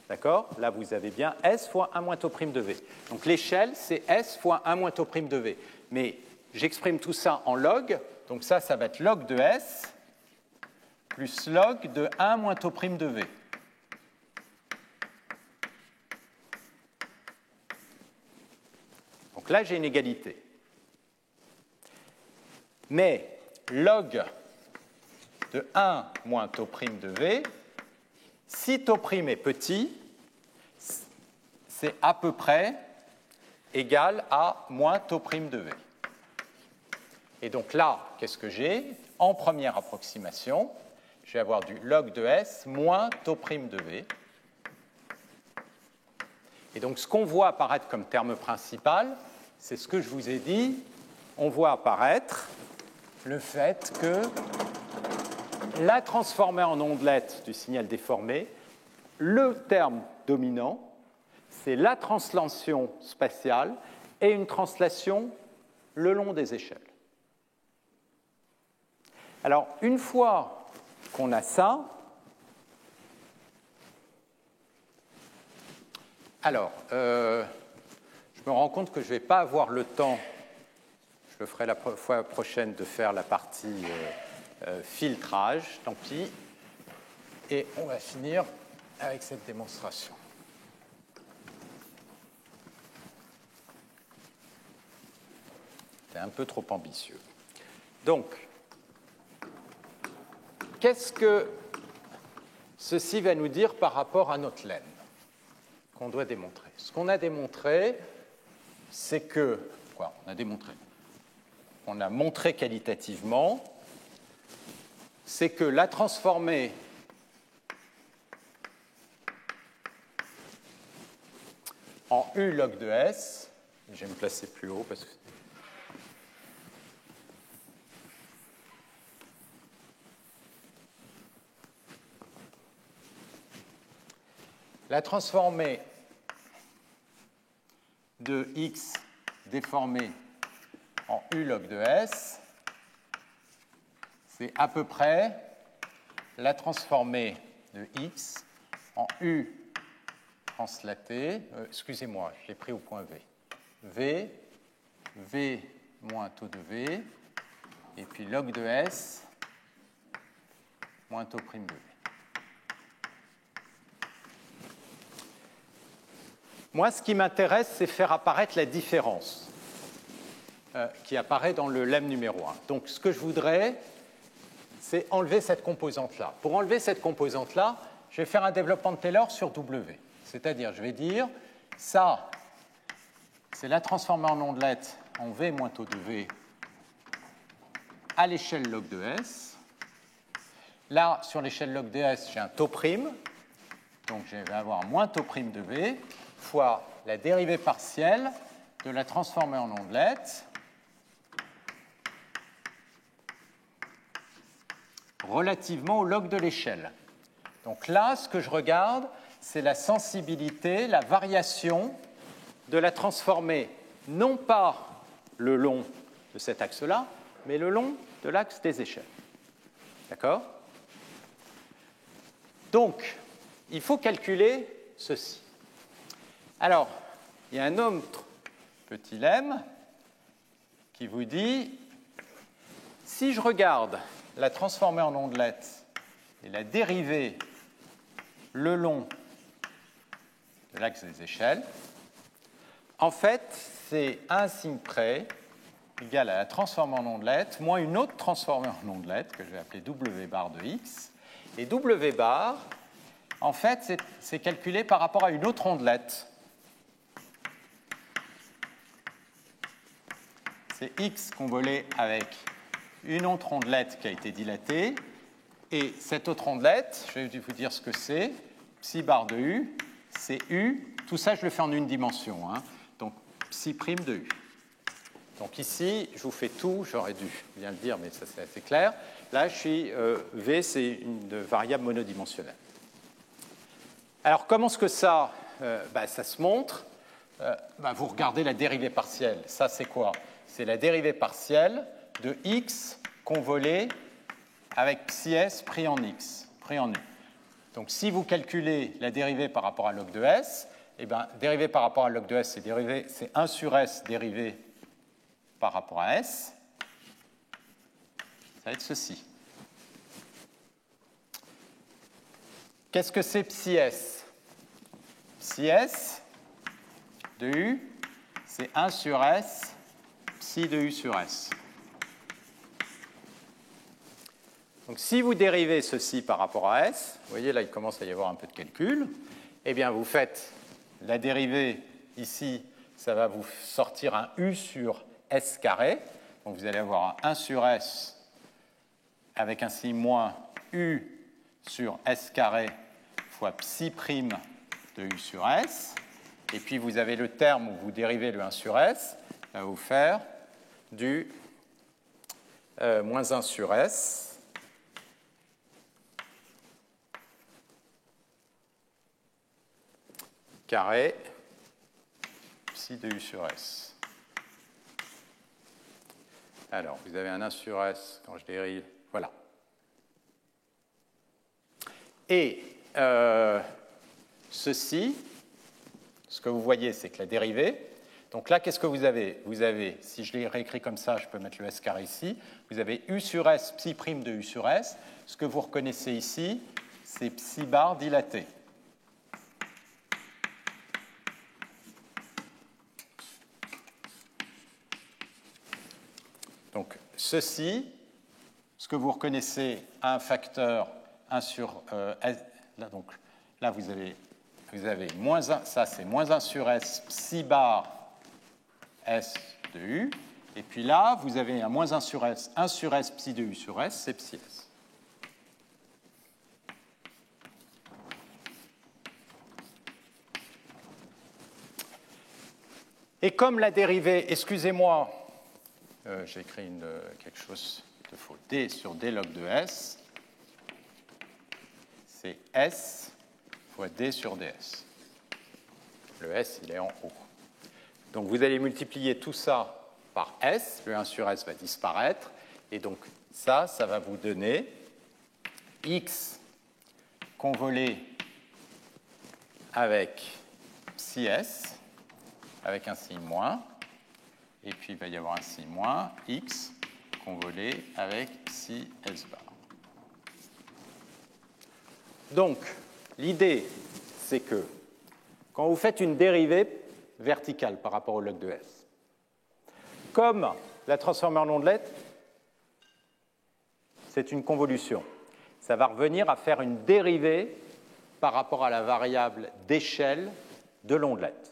D'accord? Là, vous avez bien S fois 1 moins taux prime de V. Donc l'échelle, c'est S fois 1 moins taux prime de V. Mais j'exprime tout ça en log, donc ça va être log de S plus log de 1 moins taux prime de V. Donc là, j'ai une égalité. Mais log de 1 moins taux prime de V, si taux prime est petit, c'est à peu près égal à moins taux prime de V. Et donc là, qu'est-ce que j'ai? En première approximation, je vais avoir du log de S moins taux prime de V. Et donc ce qu'on voit apparaître comme terme principal, c'est ce que je vous ai dit. On voit apparaître le fait que la transformée en ondelette du signal déformé, le terme dominant, c'est la translation spatiale et une translation le long des échelles. Alors, une fois qu'on a ça, alors, je me rends compte que je ne vais pas avoir le temps, je le ferai la fois prochaine, de faire la partie filtrage, tant pis, et on va finir avec cette démonstration. C'est un peu trop ambitieux. Donc, qu'est-ce que ceci va nous dire par rapport à notre laine qu'on doit démontrer? Ce qu'on a démontré, c'est que... Quoi? On a démontré. On a montré qualitativement, c'est que la transformée en U log de S, je vais me placer plus haut parce que... La transformée de X déformée en U log de S, c'est à peu près la transformée de X en U translaté, excusez-moi, je l'ai pris au point V. V moins taux de V, et puis log de S moins taux prime de V. Moi, ce qui m'intéresse, c'est faire apparaître la différence qui apparaît dans le lemme numéro 1. Donc, ce que je voudrais, c'est enlever cette composante-là. Pour enlever cette composante-là, je vais faire un développement de Taylor sur W. C'est-à-dire, je vais dire, ça, c'est la transformée en ondelette en V moins taux de V à l'échelle log de S. Là, sur l'échelle log de S, j'ai un taux prime. Donc, je vais avoir moins taux prime de V fois la dérivée partielle de la transformée en ondelette relativement au log de l'échelle. Donc là, ce que je regarde, c'est la sensibilité, la variation de la transformée, non pas le long de cet axe-là, mais le long de l'axe des échelles. D'accord? Donc, il faut calculer ceci. Alors, il y a un autre petit lemme qui vous dit, si je regarde la transformée en ondelette et la dérivée le long de l'axe des échelles, en fait, c'est un signe près égal à la transformée en ondelette moins une autre transformée en ondelette que je vais appeler W bar de X. Et W bar, en fait, c'est calculé par rapport à une autre ondelette. C'est X convolé avec une autre ondelette qui a été dilatée. Et cette autre ondelette, je vais vous dire ce que c'est, psi bar de U, c'est U. Tout ça, je le fais en une dimension. Donc, psi prime de U. Donc ici, je vous fais tout, j'aurais dû bien le dire, mais ça c'est assez clair. Là, je suis V, c'est une variable monodimensionnelle. Alors, comment est-ce que ça, ça se montre? Vous regardez la dérivée partielle. Ça, c'est quoi? C'est la dérivée partielle de X convolé avec psi S pris en X, pris en U. Donc, si vous calculez la dérivée par rapport à log de S, dérivée par rapport à log de S, c'est 1 sur S dérivé par rapport à S. Ça va être ceci. Qu'est-ce que c'est psi S? Psi S de U, c'est 1 sur S psi de U sur S. Donc, si vous dérivez ceci par rapport à S, vous voyez, là, il commence à y avoir un peu de calcul, eh bien, vous faites la dérivée ici, ça va vous sortir un U sur S carré. Donc, vous allez avoir un 1 sur S avec un signe moins U sur S carré fois psi prime de U sur S. Et puis, vous avez le terme où vous dérivez le 1 sur S. va vous faire du moins 1 sur S carré psi de U sur S. Alors, vous avez un 1 sur S quand je dérive, voilà. Et ceci, ce que vous voyez, c'est que la dérivée, donc là, qu'est-ce que vous avez? Vous avez, si je l'ai réécrit comme ça, je peux mettre le S carré ici, vous avez U sur S, psi prime de U sur S. Ce que vous reconnaissez ici, c'est psi bar dilaté. Donc, ceci, ce que vous reconnaissez à un facteur 1 sur S, là, donc, là vous avez moins 1, ça c'est moins 1 sur S, psi bar S de U, et puis là, vous avez un moins 1 sur S psi de U sur S, c'est psi S. Et comme la dérivée, excusez-moi, j'ai écrit quelque chose de faux, D sur D log de S, c'est S fois D sur DS. Le S, il est en haut. Donc vous allez multiplier tout ça par S, le 1 sur S va disparaître, et donc ça va vous donner X convolé avec psi S, avec un signe moins, et puis il va y avoir un signe moins, X convolé avec psi S bar. Donc, l'idée, c'est que quand vous faites une dérivée verticale par rapport au log de S, comme la transformée en ondelette, c'est une convolution. Ça va revenir à faire une dérivée par rapport à la variable d'échelle de l'ondelette.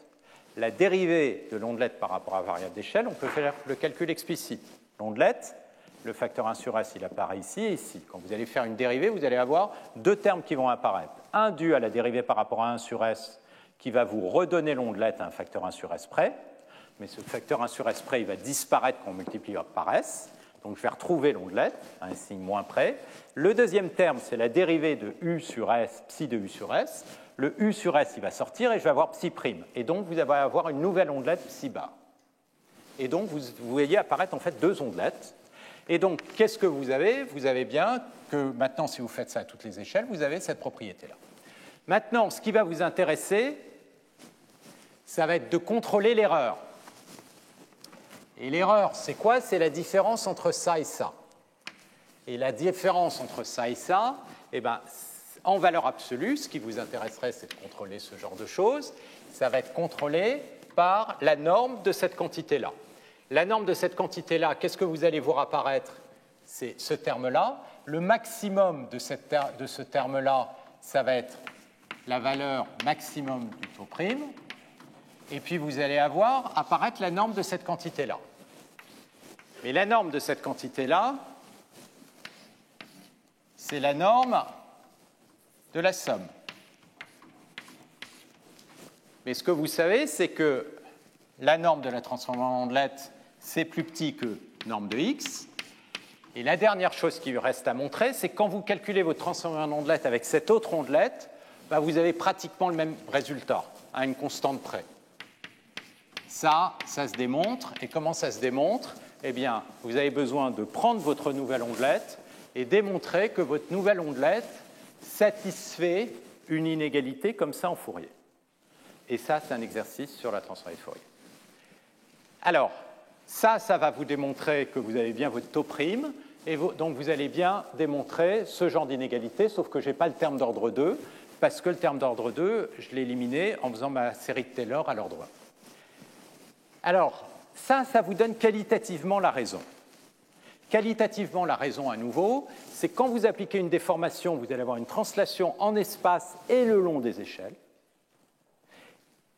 La dérivée de l'ondelette par rapport à la variable d'échelle, on peut faire le calcul explicite. L'ondelette, le facteur 1 sur S, il apparaît ici et ici. Quand vous allez faire une dérivée, vous allez avoir deux termes qui vont apparaître. Un dû à la dérivée par rapport à 1 sur S, qui va vous redonner l'ondelette à un facteur 1 sur S près. Mais ce facteur 1 sur S près, il va disparaître quand on multiplie par S. Donc je vais retrouver l'ondelette à un signe moins près. Le deuxième terme, c'est la dérivée de U sur S, psi de U sur S. Le U sur S, il va sortir et je vais avoir psi prime. Et donc vous allez avoir une nouvelle ondelette psi bar. Et donc vous voyez apparaître en fait deux ondelettes. Et donc, qu'est-ce que vous avez? Vous avez bien que maintenant, si vous faites ça à toutes les échelles, vous avez cette propriété-là. Maintenant, ce qui va vous intéresser, ça va être de contrôler l'erreur. Et l'erreur, c'est quoi? C'est la différence entre ça et ça. Et la différence entre ça et ça, eh ben, en valeur absolue, ce qui vous intéresserait, c'est de contrôler ce genre de choses. Ça va être contrôlé par la norme de cette quantité-là. La norme de cette quantité-là, qu'est-ce que vous allez voir apparaître? C'est ce terme-là. Le maximum de ce terme-là, ça va être la valeur maximum du taux prime. Et puis vous allez avoir apparaître la norme de cette quantité-là. Mais la norme de cette quantité-là, c'est la norme de la somme. Mais ce que vous savez, c'est que la norme de la transformée en ondelette, c'est plus petit que norme de x. Et la dernière chose qui reste à montrer, c'est que quand vous calculez votre transformée en ondelette avec cette autre ondelette, bah vous avez pratiquement le même résultat, à une constante près. Ça se démontre. Et comment ça se démontre? Eh bien, vous avez besoin de prendre votre nouvelle ondelette et démontrer que votre nouvelle ondelette satisfait une inégalité comme ça en Fourier. Et ça, c'est un exercice sur la transformée de Fourier. Alors, ça va vous démontrer que vous avez bien votre taux prime, et donc vous allez bien démontrer ce genre d'inégalité, sauf que je n'ai pas le terme d'ordre 2, parce que le terme d'ordre 2, je l'ai éliminé en faisant ma série de Taylor à l'ordre 1. Alors, ça vous donne qualitativement la raison. Qualitativement, la raison, à nouveau, c'est quand vous appliquez une déformation, vous allez avoir une translation en espace et le long des échelles.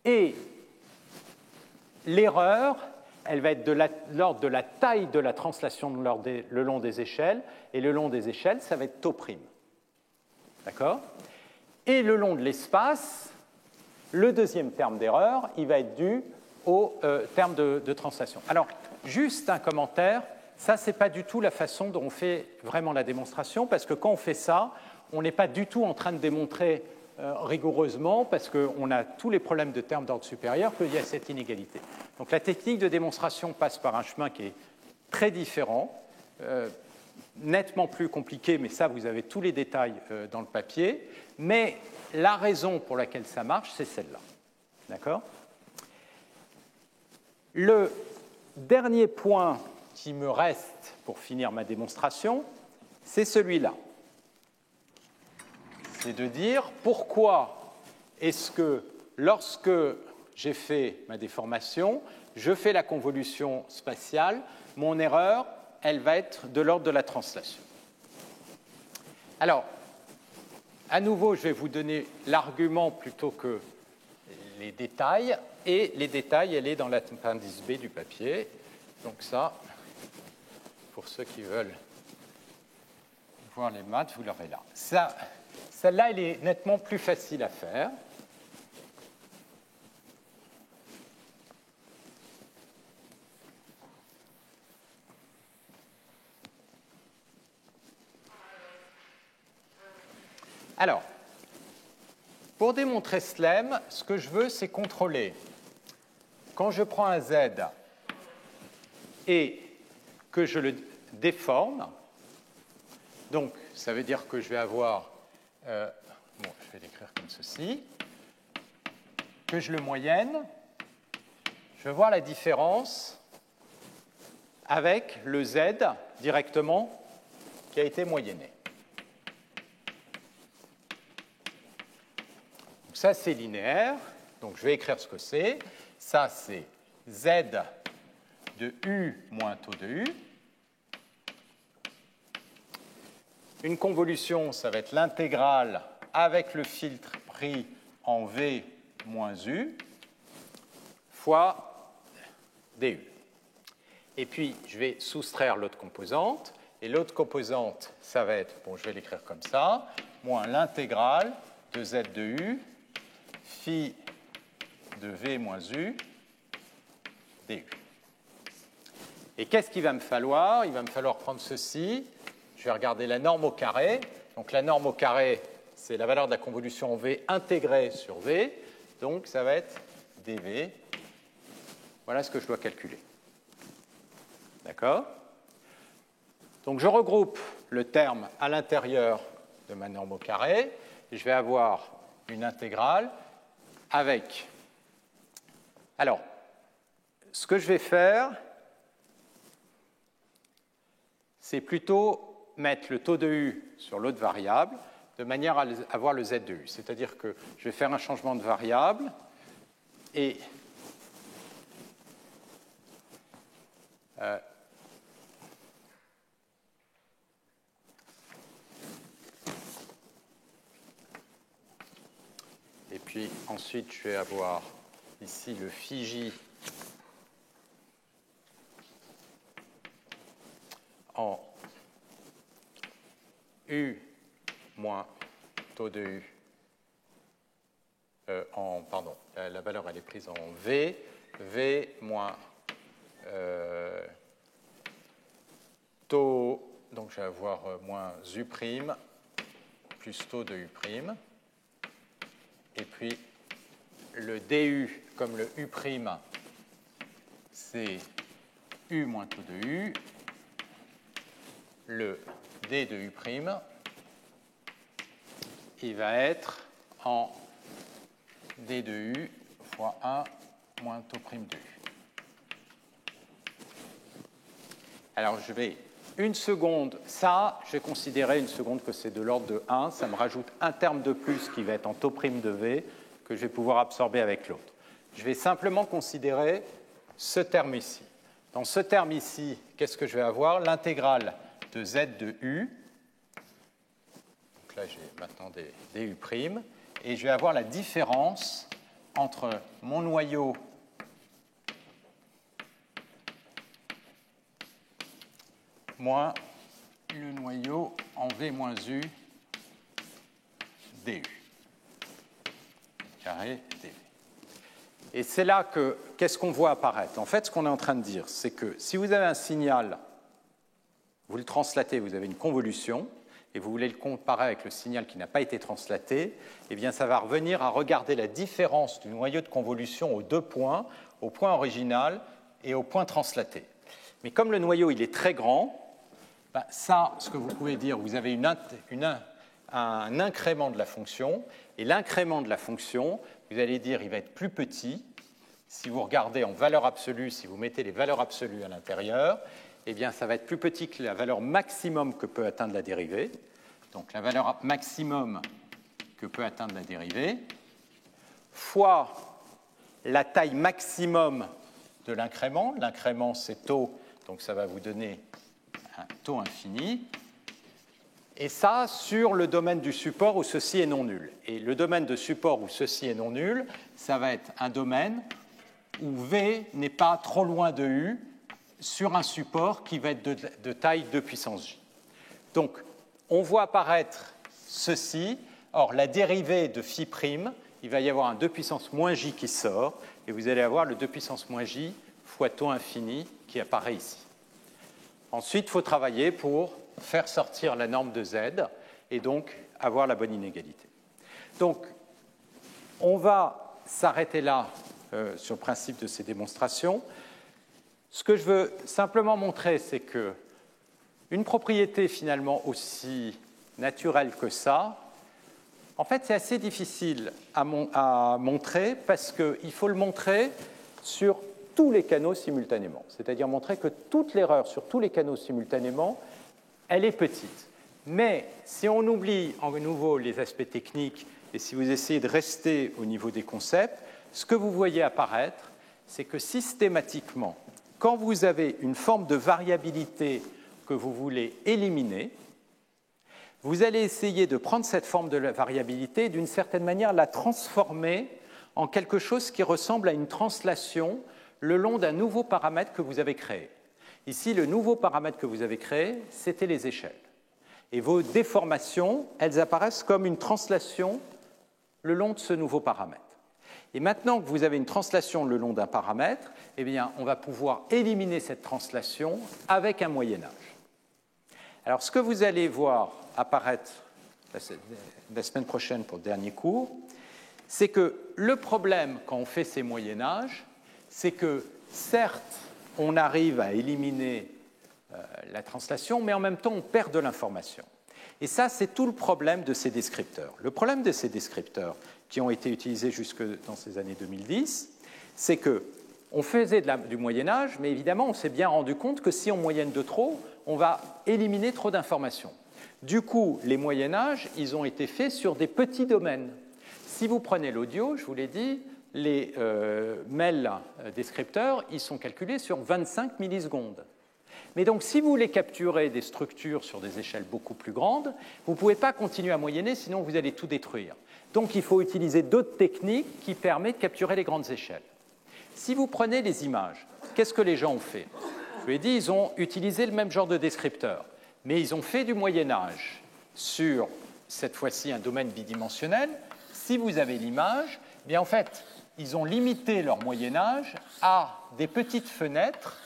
Et l'erreur, elle va être de l'ordre de la taille de la translation le long des échelles, et le long des échelles, ça va être taux prime. D'accord? Et le long de l'espace, le deuxième terme d'erreur, il va être dû au terme de translation. Alors, juste un commentaire, ça, ce n'est pas du tout la façon dont on fait vraiment la démonstration, parce que quand on fait ça, on n'est pas du tout en train de démontrer rigoureusement, parce qu'on a tous les problèmes de termes d'ordre supérieur, qu'il y a cette inégalité. Donc la technique de démonstration passe par un chemin qui est très différent, nettement plus compliqué, mais ça, vous avez tous les détails dans le papier. Mais la raison pour laquelle ça marche, c'est celle-là. D'accord ? Le dernier point qui me reste pour finir ma démonstration, c'est celui-là. C'est de dire pourquoi est-ce que lorsque j'ai fait ma déformation, je fais la convolution spatiale, mon erreur, elle va être de l'ordre de la translation. Alors, à nouveau, je vais vous donner l'argument plutôt que les détails, et les détails, elle est dans l'appendice B du papier. Donc ça, pour ceux qui veulent voir les maths, vous l'aurez là. Celle-là, elle est nettement plus facile à faire. Alors, pour démontrer ce lemme, ce que je veux, c'est contrôler. Quand je prends un z et que je le déforme, donc ça veut dire que je vais avoir, je vais l'écrire comme ceci, que je le moyenne, je vais voir la différence avec le z directement qui a été moyenné. Donc ça, c'est linéaire, donc je vais écrire ce que c'est. Ça, c'est z de u moins taux de u. Une convolution, ça va être l'intégrale avec le filtre pris en v moins u fois du. Et puis, je vais soustraire l'autre composante. Et l'autre composante, ça va être, bon, je vais l'écrire comme ça, moins l'intégrale de z de u phi de v moins u du. Et qu'est-ce qu'il va me falloir? Il va me falloir prendre ceci. Je vais regarder la norme au carré. Donc la norme au carré, c'est la valeur de la convolution en v intégrée sur v. Donc ça va être dv. Voilà ce que je dois calculer. D'accord? Donc je regroupe le terme à l'intérieur de ma norme au carré. Et je vais avoir une intégrale avec... Alors, ce que je vais faire, c'est plutôt mettre le taux de u sur l'autre variable de manière à avoir le z de u. C'est-à-dire que je vais faire un changement de variable et puis ensuite je vais avoir ici le phi j en u moins taux de u pardon, la valeur elle est prise en v, v moins taux, donc je vais avoir moins u' plus taux de u', et puis le du comme le u', c'est u moins taux de u, le d de u', il va être en d de u fois 1 moins taux prime de u. Alors je vais une seconde, ça, je vais considérer une seconde que c'est de l'ordre de 1, ça me rajoute un terme de plus qui va être en taux prime de v, que je vais pouvoir absorber avec l'autre. Je vais simplement considérer ce terme ici. Dans ce terme ici, qu'est-ce que je vais avoir? L'intégrale de z de u, donc là j'ai maintenant des u', et je vais avoir la différence entre mon noyau moins le noyau en v moins u du carré dv. Et c'est là que, qu'est-ce qu'on voit apparaître? En fait, ce qu'on est en train de dire, c'est que si vous avez un signal, vous le translatez, vous avez une convolution, et vous voulez le comparer avec le signal qui n'a pas été translaté, eh bien, ça va revenir à regarder la différence du noyau de convolution aux deux points, au point original et au point translaté. Mais comme le noyau il est très grand, ben ça, ce que vous pouvez dire, vous avez un incrément de la fonction, et l'incrément de la fonction, vous allez dire il va être plus petit. Si vous regardez en valeur absolue, si vous mettez les valeurs absolues à l'intérieur, eh bien, ça va être plus petit que la valeur maximum que peut atteindre la dérivée. Donc, la valeur maximum que peut atteindre la dérivée, fois la taille maximum de l'incrément. L'incrément, c'est tau, donc ça va vous donner un taux infini. Et ça, sur le domaine du support où ceci est non nul. Et le domaine de support où ceci est non nul, ça va être un domaine où V n'est pas trop loin de U, sur un support qui va être de taille 2 puissance j. Donc, on voit apparaître ceci. Or, la dérivée de phi prime, il va y avoir un 2 puissance moins j qui sort, et vous allez avoir le 2 puissance moins j fois taux infini qui apparaît ici. Ensuite, il faut travailler pour faire sortir la norme de z, et donc avoir la bonne inégalité. Donc, on va s'arrêter là sur le principe de ces démonstrations. Ce que je veux simplement montrer, c'est qu'une propriété finalement aussi naturelle que ça, en fait, c'est assez difficile à montrer parce qu'il faut le montrer sur tous les canaux simultanément. C'est-à-dire montrer que toute l'erreur sur tous les canaux simultanément, elle est petite. Mais si on oublie en nouveau les aspects techniques et si vous essayez de rester au niveau des concepts, ce que vous voyez apparaître, c'est que systématiquement, quand vous avez une forme de variabilité que vous voulez éliminer, vous allez essayer de prendre cette forme de variabilité et d'une certaine manière la transformer en quelque chose qui ressemble à une translation le long d'un nouveau paramètre que vous avez créé. Ici, le nouveau paramètre que vous avez créé, c'était les échelles. Et vos déformations, elles apparaissent comme une translation le long de ce nouveau paramètre. Et maintenant que vous avez une translation le long d'un paramètre, eh bien, on va pouvoir éliminer cette translation avec un moyen-âge. Alors, ce que vous allez voir apparaître la semaine prochaine pour le dernier cours, c'est que le problème quand on fait ces moyen-âges, c'est que certes, on arrive à éliminer la translation, mais en même temps, on perd de l'information. Et ça, c'est tout le problème de ces descripteurs. Le problème de ces descripteurs qui ont été utilisés jusque dans ces années 2010, c'est qu'on faisait du Moyen-Âge, mais évidemment, on s'est bien rendu compte que si on moyenne de trop, on va éliminer trop d'informations. Du coup, les Moyen-Âges, ils ont été faits sur des petits domaines. Si vous prenez l'audio, je vous l'ai dit, les MEL descripteurs, ils sont calculés sur 25 millisecondes. Mais donc, si vous voulez capturer des structures sur des échelles beaucoup plus grandes, vous ne pouvez pas continuer à moyenner, sinon vous allez tout détruire. Donc, il faut utiliser d'autres techniques qui permettent de capturer les grandes échelles. Si vous prenez les images, qu'est-ce que les gens ont fait? Je vous l'ai dit, ils ont utilisé le même genre de descripteur, mais ils ont fait du Moyen-Âge sur, cette fois-ci, un domaine bidimensionnel. Si vous avez l'image, eh bien en fait, ils ont limité leur Moyen-Âge à des petites fenêtres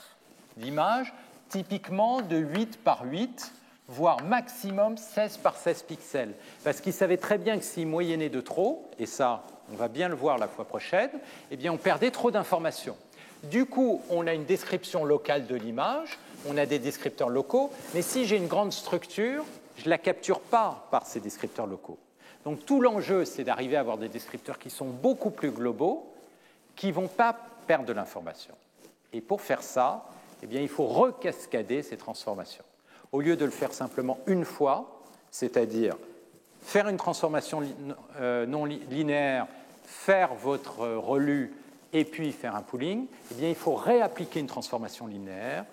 d'images, typiquement de 8 par 8, voire maximum 16 par 16 pixels. Parce qu'ils savaient très bien que s'ils moyennaient de trop, et ça, on va bien le voir la fois prochaine, eh bien on perdait trop d'informations. Du coup, on a une description locale de l'image, on a des descripteurs locaux, mais si j'ai une grande structure, je ne la capture pas par ces descripteurs locaux. Donc tout l'enjeu, c'est d'arriver à avoir des descripteurs qui sont beaucoup plus globaux, qui ne vont pas perdre de l'information. Et pour faire ça, eh bien, il faut recascader ces transformations. Au lieu de le faire simplement une fois, c'est-à-dire faire une transformation non linéaire, faire votre relu et puis faire un pooling, eh bien, il faut réappliquer une transformation linéaire,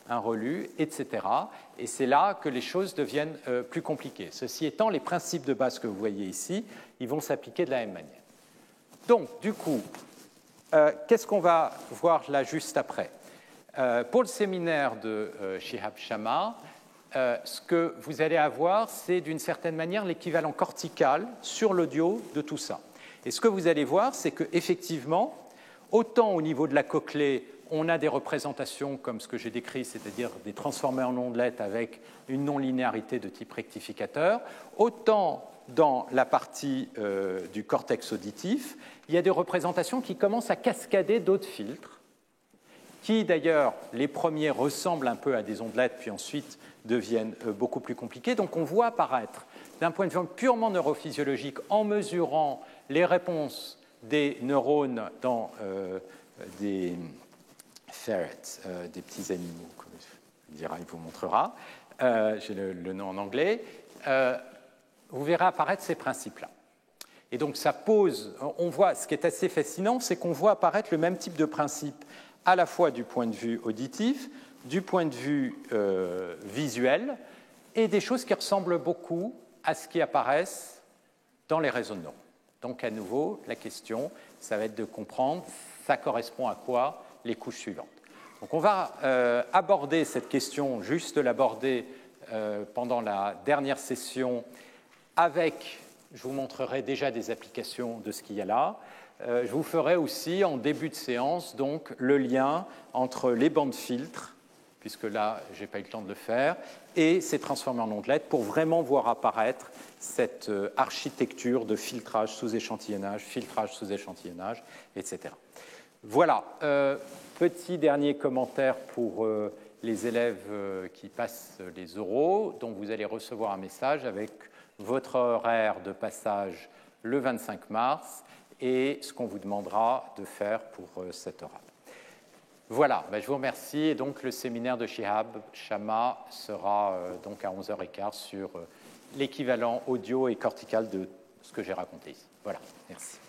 un relu, etc. Et c'est là que les choses deviennent plus compliquées. Ceci étant, les principes de base que vous voyez ici, ils vont s'appliquer de la même manière. Donc, du coup, qu'est-ce qu'on va voir là juste après? Pour le séminaire de Shihab Shamma, ce que vous allez avoir, c'est d'une certaine manière l'équivalent cortical sur l'audio de tout ça. Et ce que vous allez voir, c'est qu'effectivement, autant au niveau de la cochlée, on a des représentations comme ce que j'ai décrit, c'est-à-dire des transformés en ondelettes avec une non-linéarité de type rectificateur, autant dans la partie du cortex auditif, il y a des représentations qui commencent à cascader d'autres filtres, qui d'ailleurs, les premiers ressemblent un peu à des ondelettes, puis ensuite deviennent beaucoup plus compliqués. Donc on voit apparaître, d'un point de vue purement neurophysiologique, en mesurant les réponses des neurones dans des ferrets, des petits animaux, comme il dira, il vous montrera, j'ai le nom en anglais, vous verrez apparaître ces principes-là. Et donc ça pose, on voit, ce qui est assez fascinant, c'est qu'on voit apparaître le même type de principe à la fois du point de vue auditif, du point de vue visuel, et des choses qui ressemblent beaucoup à ce qui apparaissent dans les réseaux de neurones. Donc à nouveau, la question, ça va être de comprendre, ça correspond à quoi les couches suivantes. Donc on va aborder cette question, juste l'aborder pendant la dernière session avec, je vous montrerai déjà des applications de ce qu'il y a là. Je vous ferai aussi en début de séance donc, le lien entre les bandes filtres, puisque là, je n'ai pas eu le temps de le faire, et ces transformés en ondelettes pour vraiment voir apparaître cette architecture de filtrage sous échantillonnage, etc. Voilà, petit dernier commentaire pour les élèves qui passent les oraux, dont vous allez recevoir un message avec votre horaire de passage le 25 mars et ce qu'on vous demandera de faire pour cet oral. Voilà, je vous remercie. Et donc, le séminaire de Shihab Shamma sera donc à 11h15 sur l'équivalent audio et cortical de ce que j'ai raconté ici. Voilà, merci.